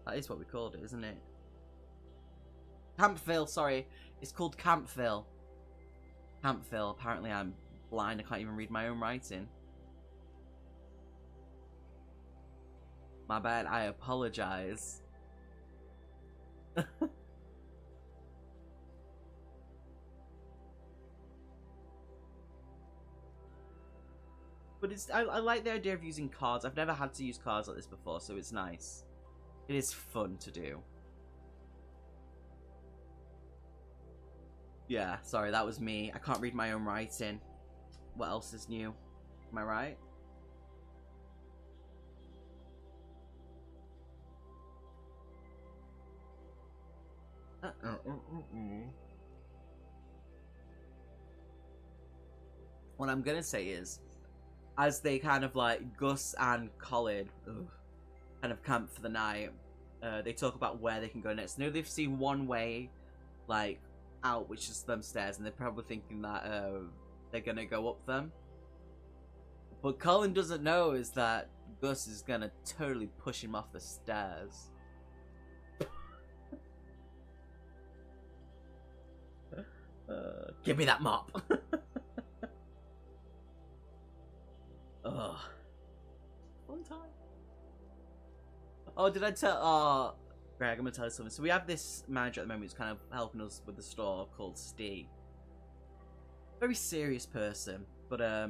That is what we called it, isn't it? Campville, sorry. It's called Campville. Campville. Apparently I'm blind. I can't even read my own writing. My bad. I apologize. But I like the idea of using cards. I've never had to use cards like this before, so it's nice. It is fun to do. Yeah, sorry, that was me. I can't read my own writing. What else is new? Am I right? What I'm gonna say is, as they kind of like, Gus and Colin kind of camp for the night, they talk about where they can go next. I know they've seen one way, like, out, which is them stairs, and they're probably thinking that they're gonna go up them. What Colin doesn't know is that Gus is gonna totally push him off the stairs. Give me that mop. Ugh. Fun time. Oh, did I tell? Greg, I'm gonna tell you something. So we have this manager at the moment who's kind of helping us with the store called Steve. Very serious person, but I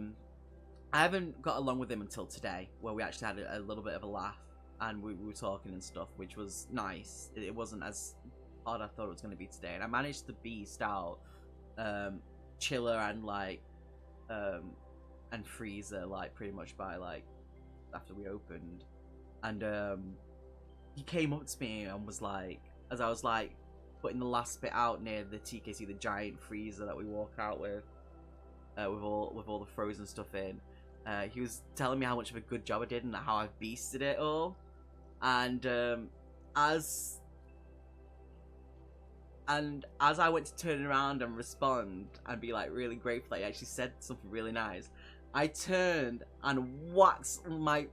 haven't got along with him until today, where we actually had a little bit of a laugh and we were talking and stuff, which was nice. It wasn't as hard as I thought it was going to be today, and I managed to beast out Chiller and like and Freezer like pretty much by like after we opened, and he came up to me and was like, as I was like putting the last bit out near the TKC, the giant freezer that we walk out with all the frozen stuff in, he was telling me how much of a good job I did and how I've beasted it all. And as I went to turn around and respond and be like really grateful that he actually said something really nice, I turned and whacked my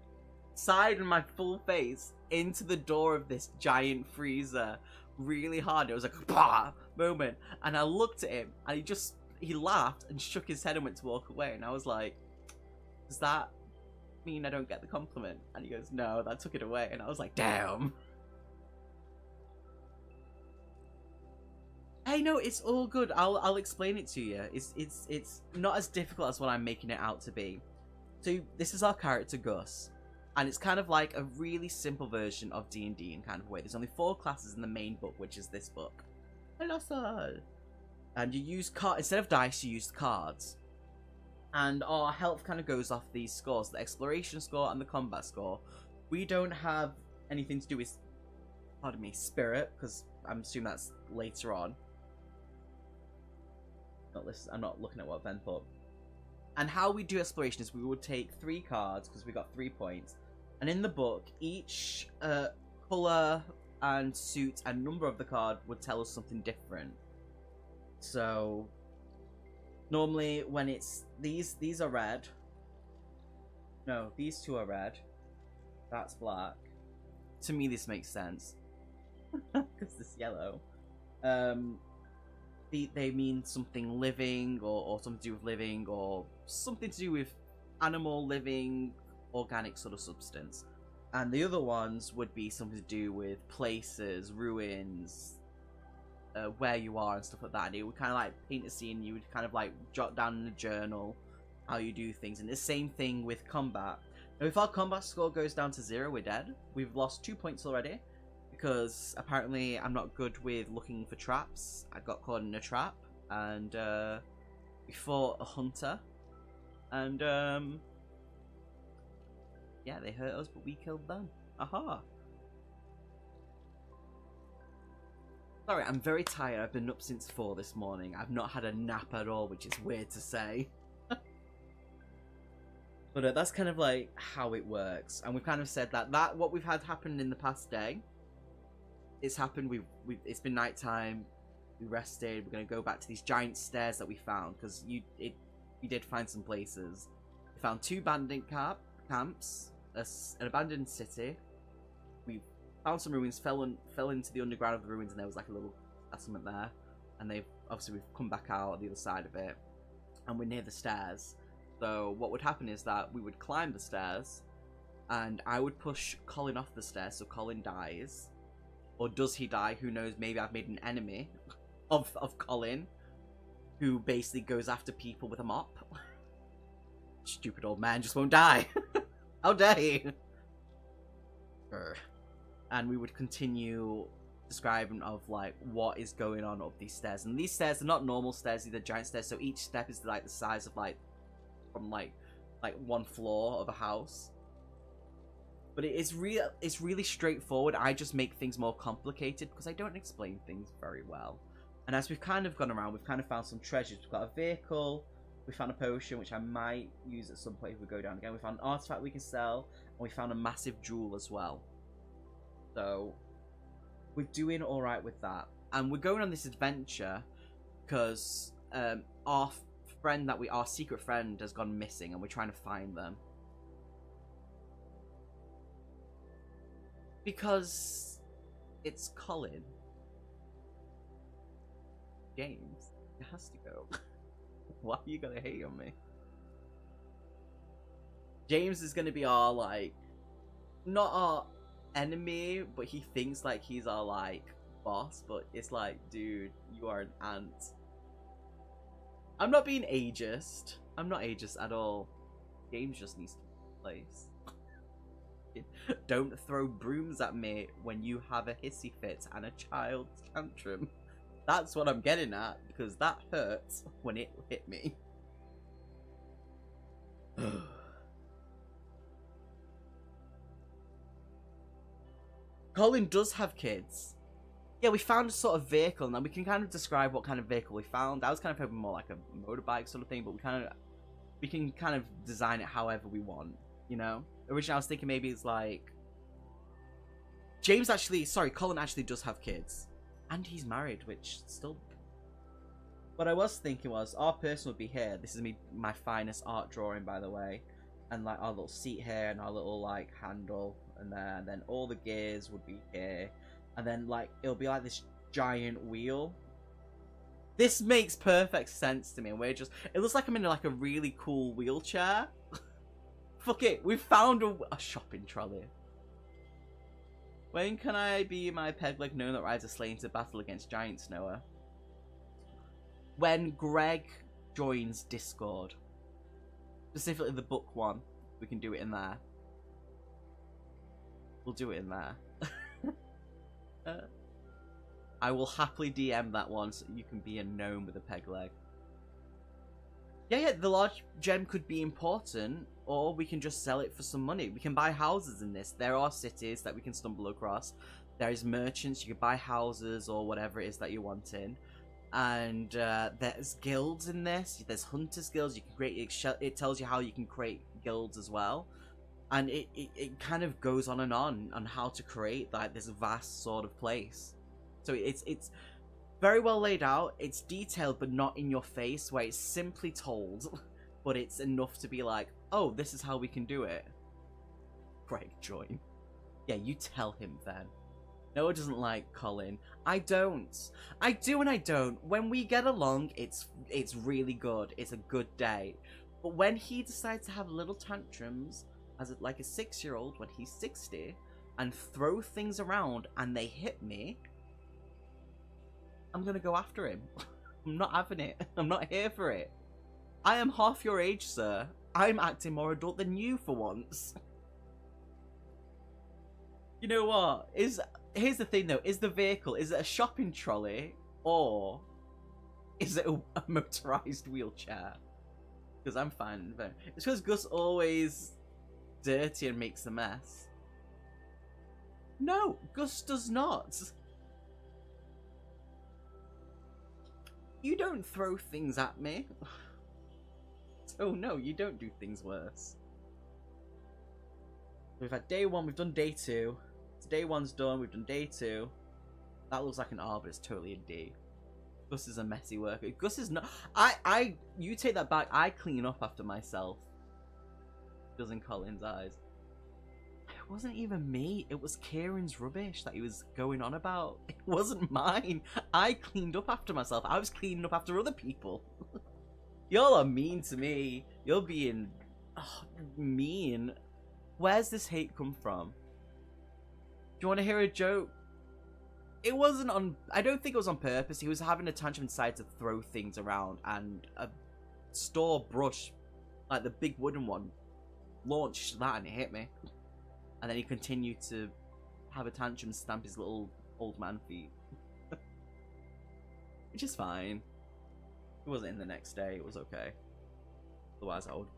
side and my full face into the door of this giant freezer really hard. It was like a bah moment, and I looked at him and he laughed and shook his head and went to walk away, and I was like, does that mean I don't get the compliment? And he goes, no, that took it away. And I was like, damn. Hey, no, it's all good. I'll explain it to you. It's not as difficult as what I'm making it out to be. So this is our character Gus, and it's kind of like a really simple version of D&D in kind of a way. There's only 4 classes in the main book, which is this book. Hello, sir. And you use instead of dice, you use cards. And our health kind of goes off these scores, the exploration score and the combat score. We don't have anything to do with, pardon me, spirit, because I'm assuming that's later on. I'm not looking at what Ben put. And how we do exploration is we would take 3 cards, because we got 3 points, And in the book, each color and suit and number of the card would tell us something different. So normally when it's these are red. No, these two are red. That's black. To me, this makes sense because it's yellow. They mean something living or something to do with living or something to do with animal, living, organic sort of substance. And the other ones would be something to do with places, ruins, where you are and stuff like that. And it would kind of like paint a scene. You would kind of like jot down in a journal how you do things. And the same thing with combat. Now, if our combat score goes down to 0, we're dead. We've lost 2 points already because apparently I'm not good with looking for traps. I got caught in a trap and we fought a hunter and yeah, they hurt us, but we killed them. Aha! Sorry, I'm very tired. I've been up since 4 this morning. I've not had a nap at all, which is weird to say. But that's kind of like how it works. And we've kind of said that what we've had happen in the past day, it's happened. It's been nighttime. We rested. We're going to go back to these giant stairs that we found, because we did find some places. We found 2 bandit camps, an abandoned city. We found some ruins, fell into the underground of the ruins, and there was like a little settlement there. And we've come back out on the other side of it, and we're near the stairs. So what would happen is that we would climb the stairs, and I would push Colin off the stairs, so Colin dies. Or does he die? Who knows? Maybe I've made an enemy of Colin, who basically goes after people with a mop. Stupid old man just won't die. How dare he? And we would continue describing of like what is going on up these stairs. And these stairs are not normal stairs; they're giant stairs. So each step is like the size of from like 1 floor of a house. But it's really straightforward. I just make things more complicated because I don't explain things very well. And as we've kind of gone around, we've kind of found some treasures. We've got a vehicle, we found a potion, which I might use at some point if we go down again. We found an artifact we can sell, and we found a massive jewel as well. So we're doing all right with that. And we're going on this adventure because our secret friend has gone missing, and we're trying to find them. Because it's Colin. James, it has to go. Why are you gonna hate on me? James is gonna be our, like, not our enemy, but he thinks like he's our, like, boss, but it's like, dude, you are an ant. I'm not being ageist. I'm not ageist at all. James just needs to be replaced. Don't throw brooms at me when you have a hissy fit and a child's tantrum. That's what I'm getting at, because that hurts when it hit me. Colin does have kids. Yeah, we found a sort of vehicle, and we can kind of describe what kind of vehicle we found. I was kind of hoping more like a motorbike sort of thing, but we can kind of design it however we want, you know? Originally, I was thinking maybe it's like... Colin actually does have kids. And he's married, which still... What I was thinking was, our person would be here. This is my finest art drawing, by the way. And like our little seat here, and our little like handle, and there. And then all the gears would be here. And then like, it'll be like this giant wheel. This makes perfect sense to me. And it looks like I'm in like a really cool wheelchair. Fuck it, we found a shopping trolley. When can I be my peg leg gnome that rides a sleigh into battle against giants, Noah? When Greg joins Discord. Specifically the book one. We can do it in there. We'll do it in there. I will happily DM that one so you can be a gnome with a peg leg. Yeah, the large gem could be important, or we can just sell it for some money. We can buy houses in this. There are cities that we can stumble across. There is merchants. You can buy houses or whatever it is that you want in. And there's guilds in this. There's hunters guilds. You can create. It tells you how you can create guilds as well. And it kind of goes on how to create like this vast sort of place. So it's very well laid out. It's detailed, but not in your face, where it's simply told, but it's enough to be like, oh, this is how we can do it. Greg, join. Yeah, you tell him then. Noah doesn't like Colin. I don't. I do and I don't. When we get along, it's really good. It's a good day. But when he decides to have little tantrums, like a 6-year-old when he's 60, and throw things around and they hit me, I'm gonna go after him. I'm not having it. I'm not here for it. I am half your age, sir. I'm acting more adult than you for once. You know what? Here's the thing though. Is the vehicle, is it a shopping trolley or is it a motorized wheelchair? Because I'm fine. It's because Gus always dirty and makes a mess. No, Gus does not. You don't throw things at me. So no, you don't do things worse. We've had day 1, we've done day 2. So day 1's done, we've done day 2. That looks like an R, but it's totally a D. Gus is a messy worker. Gus is not... You take that back. I clean up after myself. Does in Colin's eyes. It wasn't even me. It was Kieran's rubbish that he was going on about. It wasn't mine. I cleaned up after myself. I was cleaning up after other people. Y'all are mean to me. You're being mean. Where's this hate come from? Do you want to hear a joke? It wasn't on... I don't think it was on purpose. He was having a tantrum inside to throw things around, and a store brush, like the big wooden one, launched that and it hit me. And then he continued to have a tantrum, stamp his little old man feet. Which is fine. It wasn't in the next day. It was okay. Otherwise I would...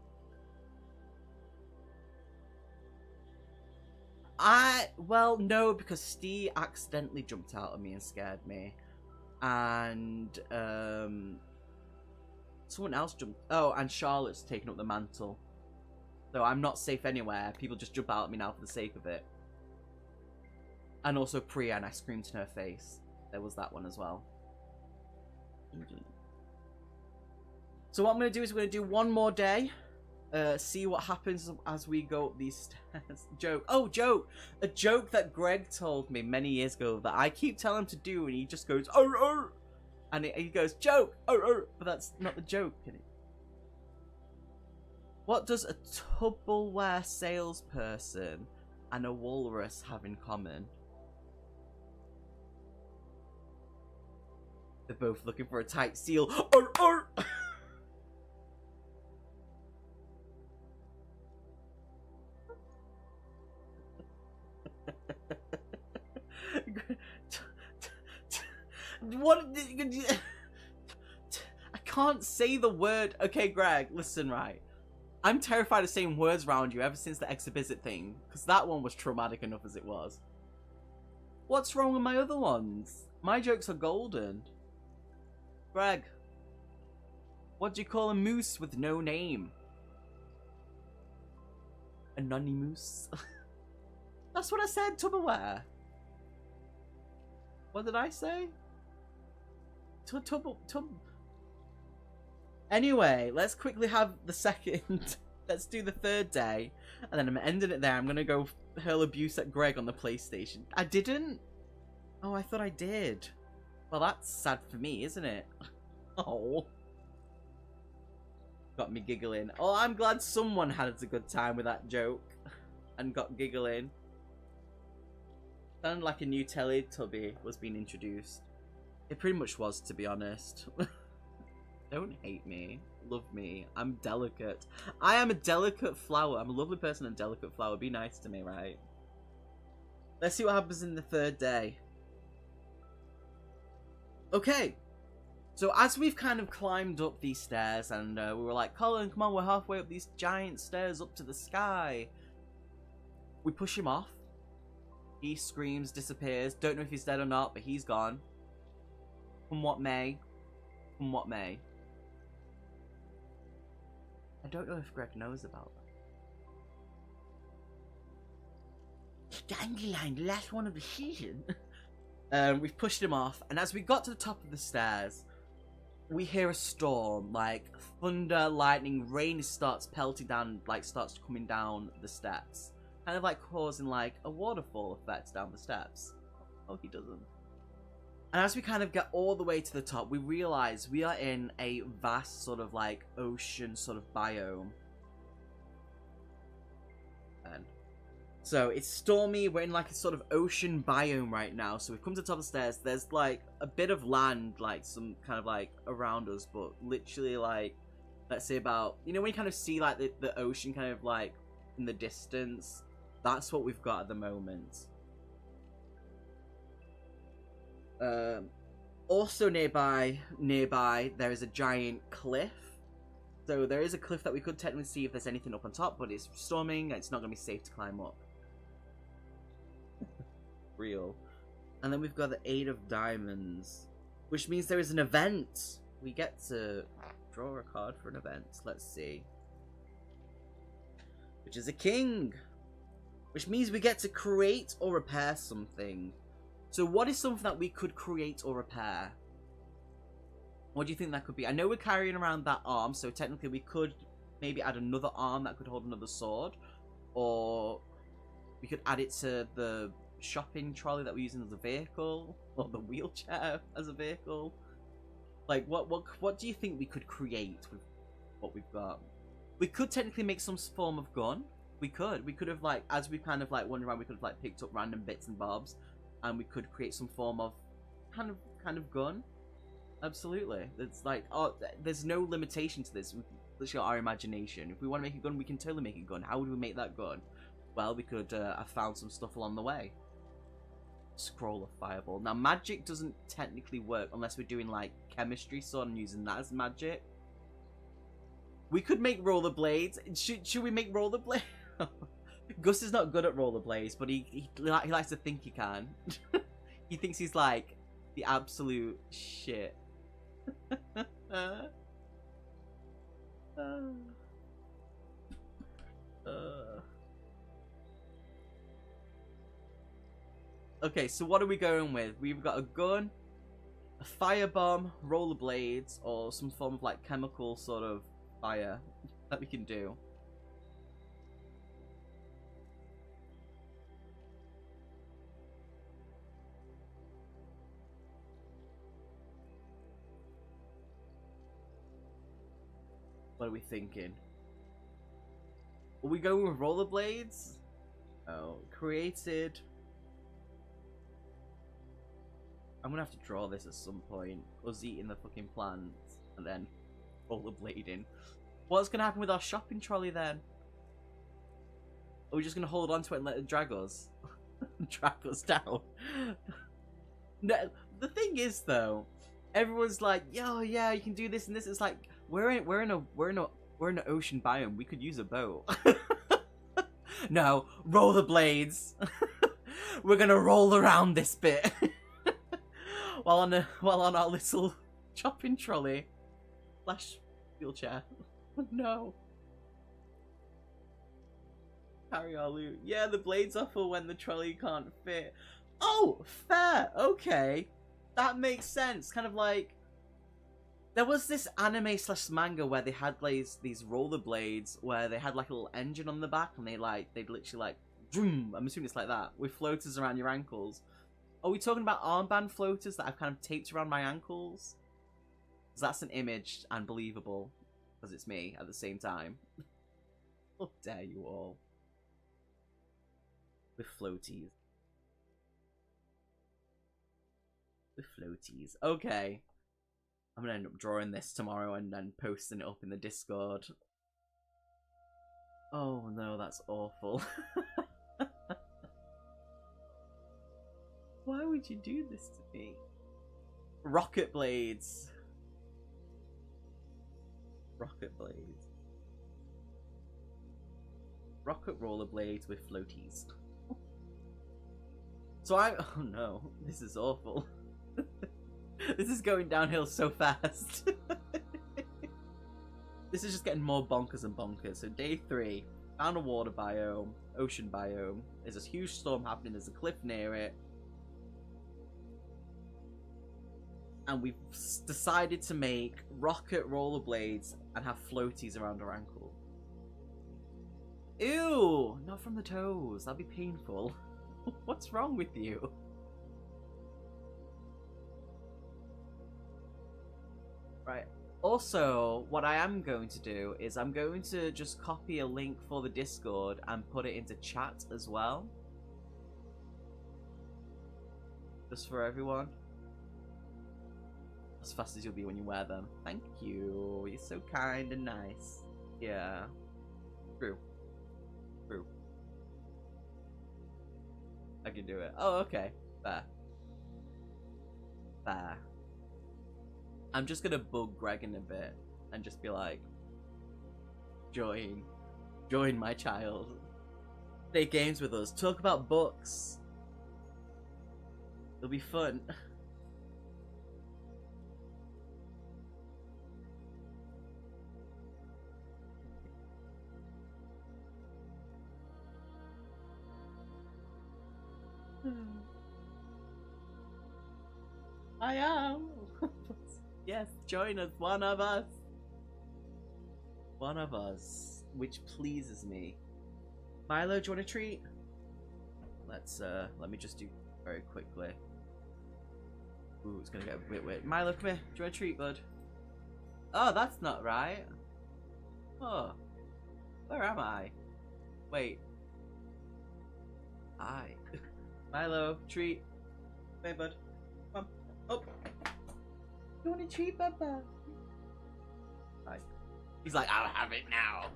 Well, no, because Steve accidentally jumped out at me and scared me. And, someone else jumped... Oh, and Charlotte's taken up the mantle. So I'm not safe anywhere. People just jump out at me now for the sake of it. And also Priya, and I screamed in her face. There was that one as well. So what I'm going to do is we're going to do one more day. See what happens as we go up these stairs. Joke. Oh, joke. A joke that Greg told me many years ago that I keep telling him to do, and he just goes, oh, oh. And he goes, joke, oh, oh. But that's not the joke, is it? What does a Tupperware salesperson and a walrus have in common? They're both looking for a tight seal. Oh, oh. What? I can't say the word. Okay, Greg, listen, right. I'm terrified of saying words around you ever since the exhibit thing, because that one was traumatic enough as it was. What's wrong with my other ones? My jokes are golden. Greg, what do you call a moose with no name? Anonymous. That's what I said, Tupperware. What did I say? Anyway, let's quickly have the second. Let's do the third day. And then I'm ending it there. I'm going to go hurl abuse at Greg on the PlayStation. I didn't? Oh, I thought I did. Well, that's sad for me, isn't it? Oh. Got me giggling. Oh, I'm glad someone had a good time with that joke. And got giggling. Sounded like a new Teletubby was being introduced. It pretty much was, to be honest. Don't hate me. Love me. I'm delicate. I am a delicate flower. I'm a lovely person and a delicate flower. Be nice to me, right? Let's see what happens in the third day. Okay. So as we've kind of climbed up these stairs and we were like, Colin, come on, we're halfway up these giant stairs up to the sky. We push him off. He screams, disappears. Don't know if he's dead or not, but he's gone. Come what may. Come what may. I don't know if Greg knows about that. Dandelion, the last one of the season. We've pushed him off, and as we got to the top of the stairs, we hear a storm, like thunder, lightning, rain starts pelting down, like starts coming down the steps, kind of like causing like a waterfall effect down the steps. Oh, he doesn't. And as we kind of get all the way to the top, we realize we are in a vast sort of like ocean sort of biome. And so it's stormy, we're in like a sort of ocean biome right now. So we've come to the top of the stairs, there's like a bit of land, like some kind of like around us, but literally like, let's say about, you know when you kind of see like the ocean kind of like in the distance? That's what we've got at the moment. Also nearby, there is a giant cliff. So there is a cliff that we could technically see if there's anything up on top, but it's storming and it's not going to be safe to climb up. Real. And then we've got the 8 of diamonds, which means there is an event. We get to draw a card for an event. Let's see. Which is a king. Which means we get to create or repair something. So what is something that we could create or repair? What do you think that could be? I know we're carrying around that arm, so technically we could maybe add another arm that could hold another sword. Or we could add it to the shopping trolley that we're using as a vehicle. Or the wheelchair as a vehicle. Like, what do you think we could create with what we've got? We could technically make some form of gun. We could have, like, as we kind of, like, wandered around, we could have, like, picked up random bits and bobs. And we could create some form of kind of gun. Absolutely. It's like, oh, there's no limitation to this. Let's show our imagination. If we want to make a gun, we can totally make a gun. How would we make that gun? Well, we could have found some stuff along the way. Scroll of fireball. Now, magic doesn't technically work unless we're doing like chemistry sword and using that as magic. We could make rollerblades. Should we make rollerblades? Gus is not good at rollerblades, but he likes to think he can. He thinks he's like the absolute shit. Okay, so what are we going with? We've got a gun, a firebomb, rollerblades, or some form of like chemical sort of fire that we can do. What are we thinking? Are we going with rollerblades? Oh, created. I'm gonna have to draw this at some point. Us eating the fucking plants and then rollerblading. What's gonna happen with our shopping trolley then? Are we just gonna hold on to it and let it drag us? Drag us down? No, the thing is though, everyone's like, yo, yeah, you can do this and this. It's like we're in an ocean biome. We could use a boat. No, rollerblades. We're gonna roll around this bit while on our little shopping trolley / wheelchair. No. Carry our loot. Yeah, the blades are for when the trolley can't fit. Oh, fair. Okay, that makes sense. Kind of like there was this anime / manga where they had these rollerblades where they had like a little engine on the back and they'd literally like vroom. I'm assuming it's like that with floaters around your ankles. Are we talking about armband floaters that I've kind of taped around my ankles? Because that's an image and believable because it's me at the same time. How dare you all? With floaties. With floaties. Okay. I'm gonna end up drawing this tomorrow and then posting it up in the Discord. Oh no, that's awful. Why would you do this to me? Rocket blades. Rocket blades. Rocket rollerblades with floaties. So oh no, this is awful. This is going downhill so fast. This is just getting more bonkers and bonkers. So day 3, found a water biome, ocean biome. There's this huge storm happening. There's a cliff near it. And we've decided to make rocket rollerblades and have floaties around our ankle. Ew! Not from the toes. That'd be painful. What's wrong with you? Right. Also, what I am going to do is I'm going to just copy a link for the Discord and put it into chat as well. Just for everyone. As fast as you'll be when you wear them. Thank you. You're so kind and nice. Yeah. True. True. I can do it. Oh, okay. Fair. Fair. I'm just gonna bug Greg in a bit and just be like, join my child. Play games with us. Talk about books. It'll be fun. I am. Yes, join us, one of us. One of us, which pleases me. Milo, do you want a treat? Let me just do very quickly. Ooh, it's gonna get a bit weird. Milo, come here. Do you want a treat, bud? Oh, that's not right. Oh, where am I? Wait. Milo, treat. Come here, bud. Come on. Oh. You want a treat, Bubba? Hi. He's like, I'll have it now.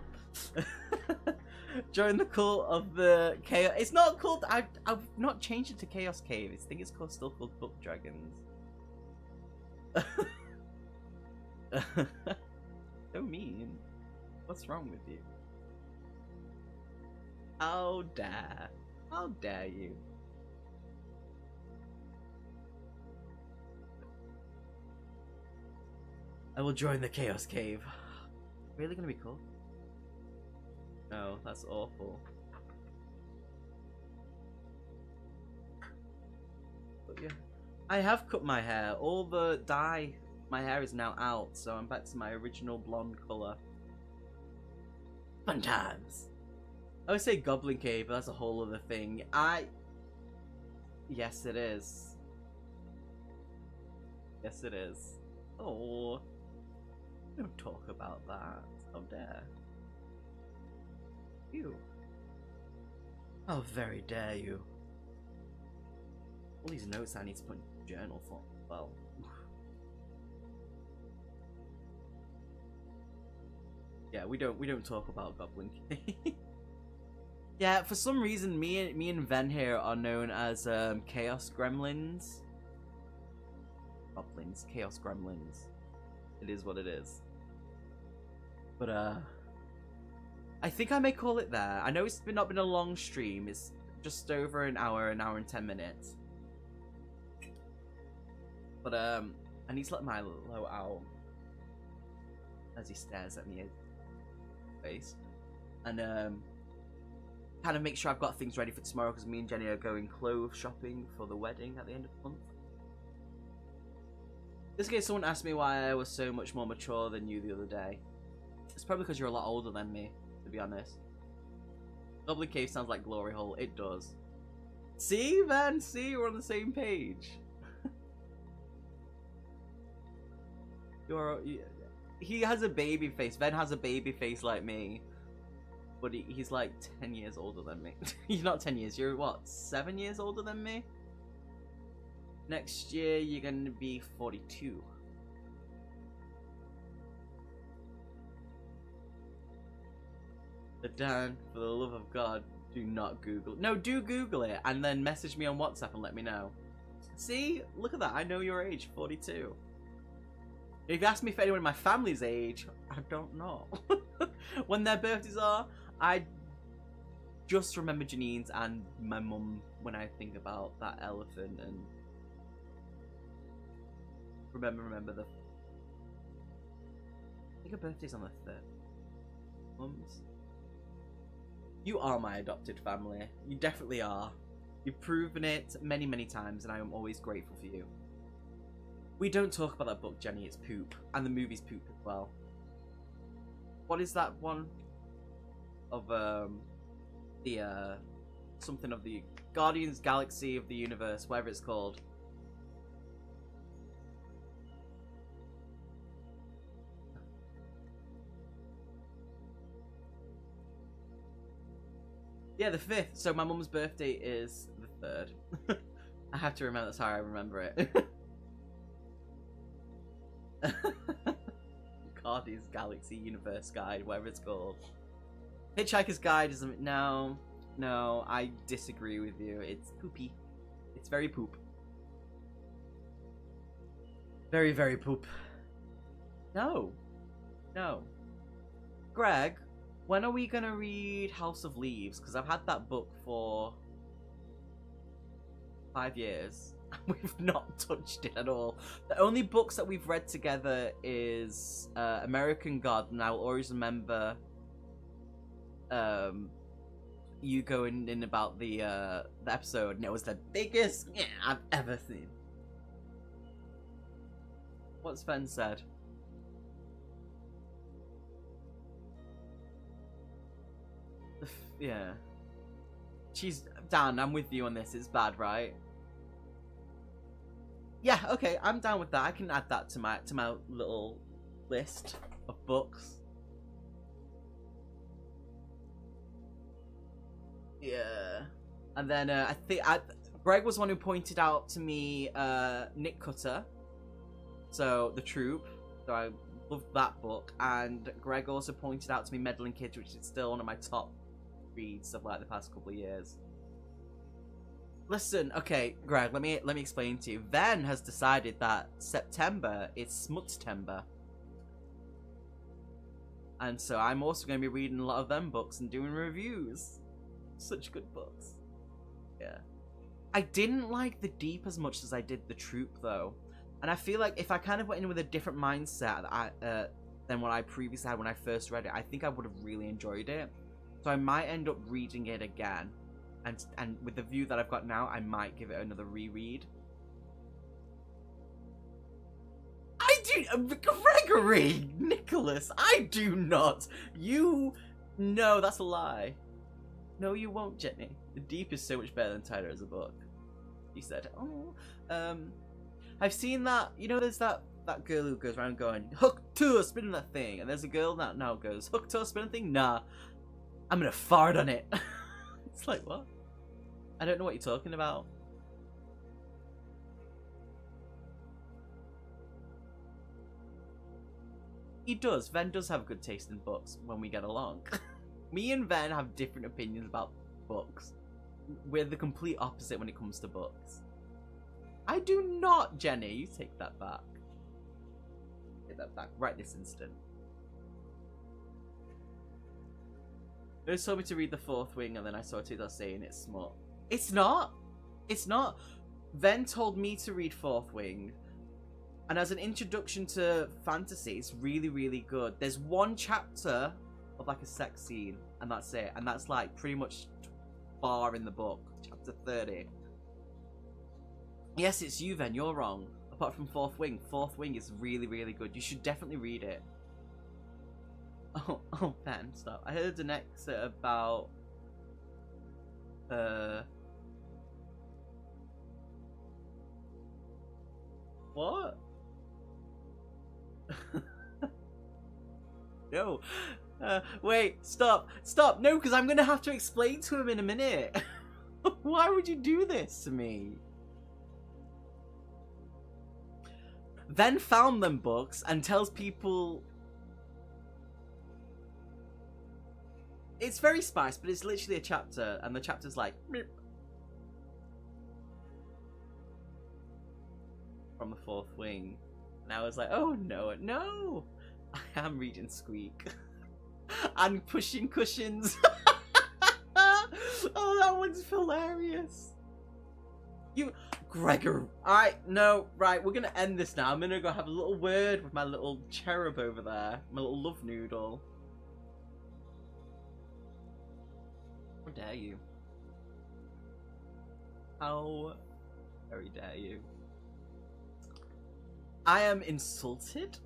Join the cult of the chaos. It's not called. I've not changed it to Chaos Cave. I think it's still called Book Dragons. So mean. What's wrong with you? How dare? How dare you? I will join the Chaos Cave. Really gonna be cool? No, that's awful. But yeah. I have cut my hair. All the dye, my hair is now out, so I'm back to my original blonde colour. Fun times! I would say Goblin Cave, but that's a whole other thing. Yes, it is. Yes, it is. Oh. Don't talk about that. How dare. You. How very dare you. All these notes I need to put in a journal for. Well. Yeah, we don't talk about Goblin Cave. Yeah, for some reason me and Ven here are known as Chaos Gremlins. Goblins, Chaos Gremlins. It is what it is. But I think I may call it there. I know it's not been a long stream. It's just over an hour and 10 minutes. But I need to let Milo out as he stares at me in the face, and kind of make sure I've got things ready for tomorrow because me and Jenny are going clothes shopping for the wedding at the end of the month. This case, someone asked me why I was so much more mature than you the other day. It's probably because you're a lot older than me, to be honest. Goblin Cave sounds like Glory Hole. It does. See, Ven? See, we're on the same page. He has a baby face. Ven has a baby face like me. But he's like 10 years older than me. You're not 10 years. You're what? 7 years older than me? Next year, you're going to be 42. But Dan, for the love of God, do not Google. No, do Google it and then message me on WhatsApp and let me know. See? Look at that. I know your age, 42. If you ask me if anyone in my family's age, I don't know. When their birthdays are, I just remember Janine's and my mum when I think about that elephant and remember the. I think her birthday's on the 3rd. Mum's. You are my adopted family. You definitely are. You've proven it many, many times, and I am always grateful for you. We don't talk about that book, Jenny. It's poop. And the movie's poop as well. What is that one? Of, something of the Guardians Galaxy of the Universe, whatever it's called. Yeah, the 5th. So my mum's birthday is the 3rd. I have to remember. That's how I remember it. Guardians Galaxy Universe Guide, whatever it's called. Hitchhiker's Guide isn't. No, I disagree with you. It's poopy. It's very poop. Very, very poop. No. Greg, when are we gonna read House of Leaves? Because I've had that book for 5 years. We've not touched it at all. The only books that we've read together is American God, and I'll always remember you going in about the episode, and it was the biggest I've ever seen. What Sven said. Yeah. She's... Dan, I'm with you on this. It's bad, right? Yeah, okay, I'm down with that. I can add that to my little list of books. Yeah. And then I think Greg was one who pointed out to me Nick Cutter. So, The Troop. So I loved that book. And Greg also pointed out to me Meddling Kids, which is still one of my top reads of like the past couple of years. Listen, okay, Greg, let me explain to you. Ven has decided that September is Smuttember. And so I'm also going to be reading a lot of them books and doing reviews. Such good books. Yeah. I didn't like The Deep as much as I did The Troop, though. And I feel like if I kind of went in with a different mindset than what I previously had when I first read it, I think I would have really enjoyed it. So I might end up reading it again. And with the view that I've got now, I might give it another reread. I do... Gregory! Nicholas, I do not! You... No, that's a lie. No, you won't, Jenny. The Deep is so much better than Tyler as a book. He said, oh, I've seen that, you know, there's that girl who goes around going, hook to a spinning that thing, and there's a girl that now goes, hook to a spinning thing? Nah, I'm gonna fart on it. It's like, what? I don't know what you're talking about. He does. Ven does have good taste in books when we get along. Me and Ven have different opinions about books. We're the complete opposite when it comes to books. I do not, Jenny. You take that back. Take that back right this instant. They told me to read The Fourth Wing, and then I saw it saying it's smart. It's not. It's not. Ven told me to read Fourth Wing, and as an introduction to fantasy, it's really, really good. There's one chapter of like a sex scene, and that's it. And that's like pretty much far in the book. Chapter 30. Yes, it's you, Ven. You're wrong. Apart from Fourth Wing. Fourth Wing is really, really good. You should definitely read it. Oh, Ben, stop. I heard an excerpt about, what? No. Wait, stop. Stop. No, because I'm going to have to explain to him in a minute. Why would you do this to me? Then found them books and tells people... It's very spiced, but it's literally a chapter, and the chapter's like... Meep. From The Fourth Wing. And I was like, oh no, no! I am reading Squeak. And Pushing Cushions. Oh, that one's hilarious. You... Gregor. Alright, no, right, we're gonna end this now. I'm gonna go have a little word with my little cherub over there. My little love noodle. dare you? How very dare you? I am insulted.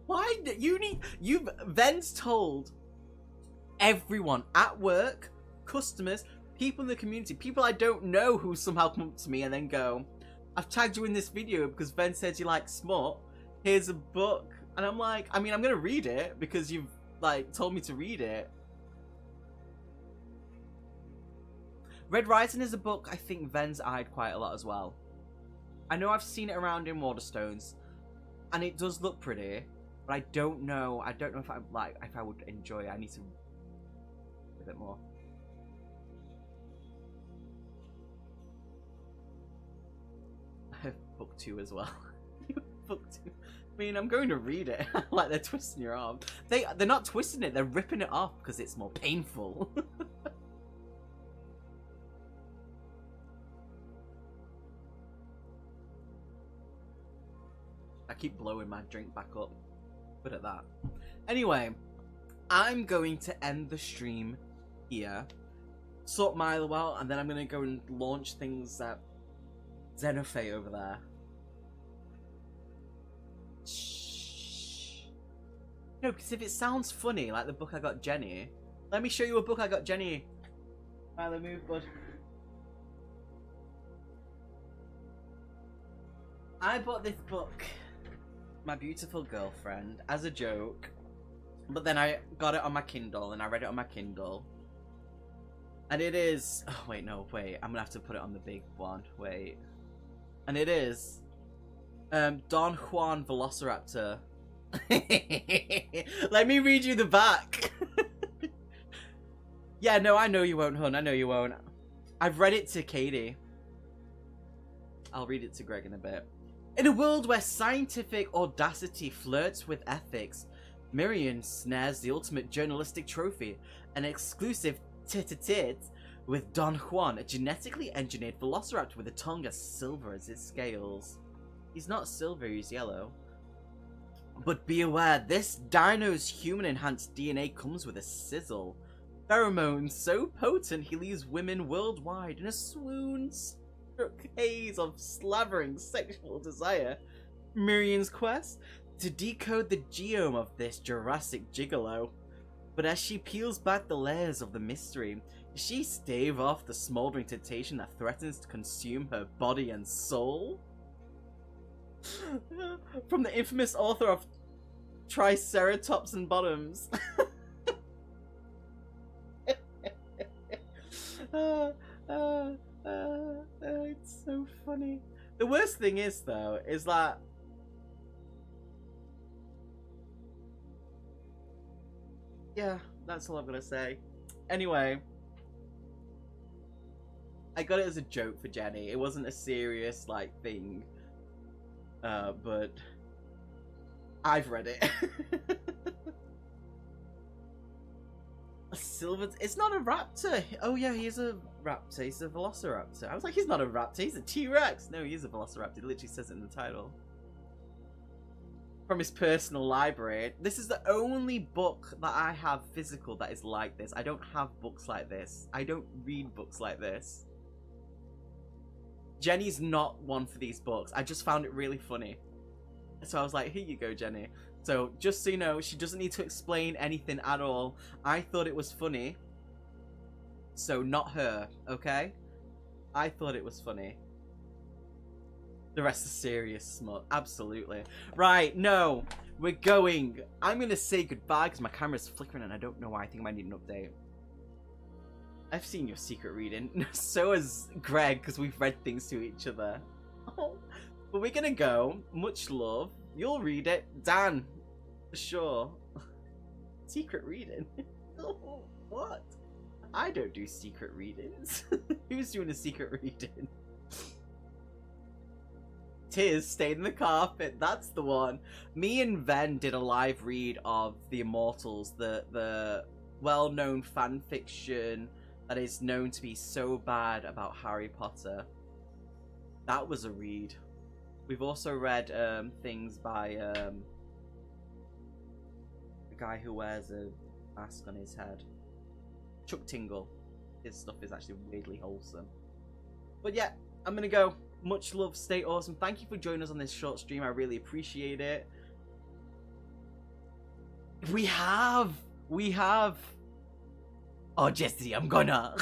Why do you've Ven's told everyone at work, customers, people in the community, people I don't know who somehow come up to me and then go, I've tagged you in this video because Ven said you like smut. Here's a book. And I'm like, I mean, I'm gonna read it because you've like told me to read it. Red Rising is a book I think Ven's eyed quite a lot as well. I know I've seen it around in Waterstones, and it does look pretty, but I don't know if I like if I would enjoy it. I need to read a bit more. I have book 2 as well. Book 2. I mean, I'm going to read it. Like they're twisting your arm. They're not twisting it. They're ripping it off because it's more painful. I keep blowing my drink back up. Good at that. Anyway, I'm going to end the stream here. Sort Milo out, and then I'm going to go and launch things at Xenophae over there. Shh. No, because if it sounds funny, like the book I got Jenny, let me show you a book I got Jenny. Milo, move, bud. I bought this book, My Beautiful Girlfriend, as a joke, but then I got it on my Kindle and I read it on my Kindle, and it is, oh wait, no, wait, I'm gonna have to put it on the big one, wait, and it is Don Juan Velociraptor. Let me read you the back. Yeah, no, I know you won't, hun, I know you won't. I've read it to Katie. I'll read it to Greg in a bit. In a world where scientific audacity flirts with ethics, Miriam snares the ultimate journalistic trophy, an exclusive tete-a-tete with Don Juan, a genetically engineered velociraptor with a tongue as silver as its scales. He's not silver, he's yellow. But be aware, this dino's human-enhanced DNA comes with a sizzle. Pheromones so potent he leaves women worldwide in a swoon-struck haze of slavering sexual desire. Miriam's quest? To decode the geome of this Jurassic gigolo. But as she peels back the layers of the mystery, does she stave off the smouldering temptation that threatens to consume her body and soul? From the infamous author of Triceratops and Bottoms. It's so funny. The worst thing is, though, is that yeah, that's all I'm gonna say. Anyway, I got it as a joke for Jenny. It wasn't a serious like thing. But I've read it. A silver... It's not a raptor. Oh yeah, he's a raptor. He's a velociraptor. I was like, he's not a raptor. He's a T-Rex. No, he's a velociraptor. It literally says it in the title. From his personal library. This is the only book that I have physical that is like this. I don't have books like this. I don't read books like this. Jenny's not one for these books. I just found it really funny. So I was like, here you go, Jenny. So, just so you know, she doesn't need to explain anything at all. I thought it was funny. So, not her, okay? I thought it was funny. The rest is serious smut. Absolutely. Right, no. We're going. I'm going to say goodbye because my camera's flickering and I don't know why. I think I might need an update. I've seen your secret reading. So has Greg, because we've read things to each other. Oh. But we're gonna go. Much love. You'll read it. Dan. Sure. Secret reading? What? I don't do secret readings. Who's doing a secret reading? Tiz, Stayed in the Carpet. That's the one. Me and Ven did a live read of The Immortals, the well-known fan fiction that is known to be so bad about Harry Potter. That was a read. We've also read things by the guy who wears a mask on his head. Chuck Tingle. His stuff is actually weirdly wholesome. But yeah, I'm gonna go. Much love, stay awesome. Thank you for joining us on this short stream. I really appreciate it. We have. Oh, Jesse, I'm gonna.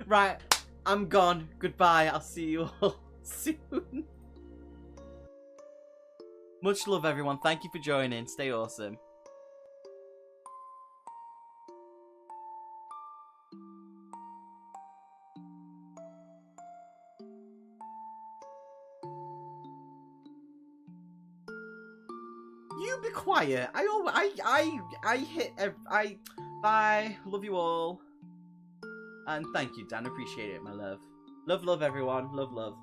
Right, I'm gone. Goodbye. I'll see you all soon. Much love, everyone. Thank you for joining. Stay awesome. You be quiet. Bye. Love you all. And thank you, Dan. Appreciate it, my love. Love, everyone. Love.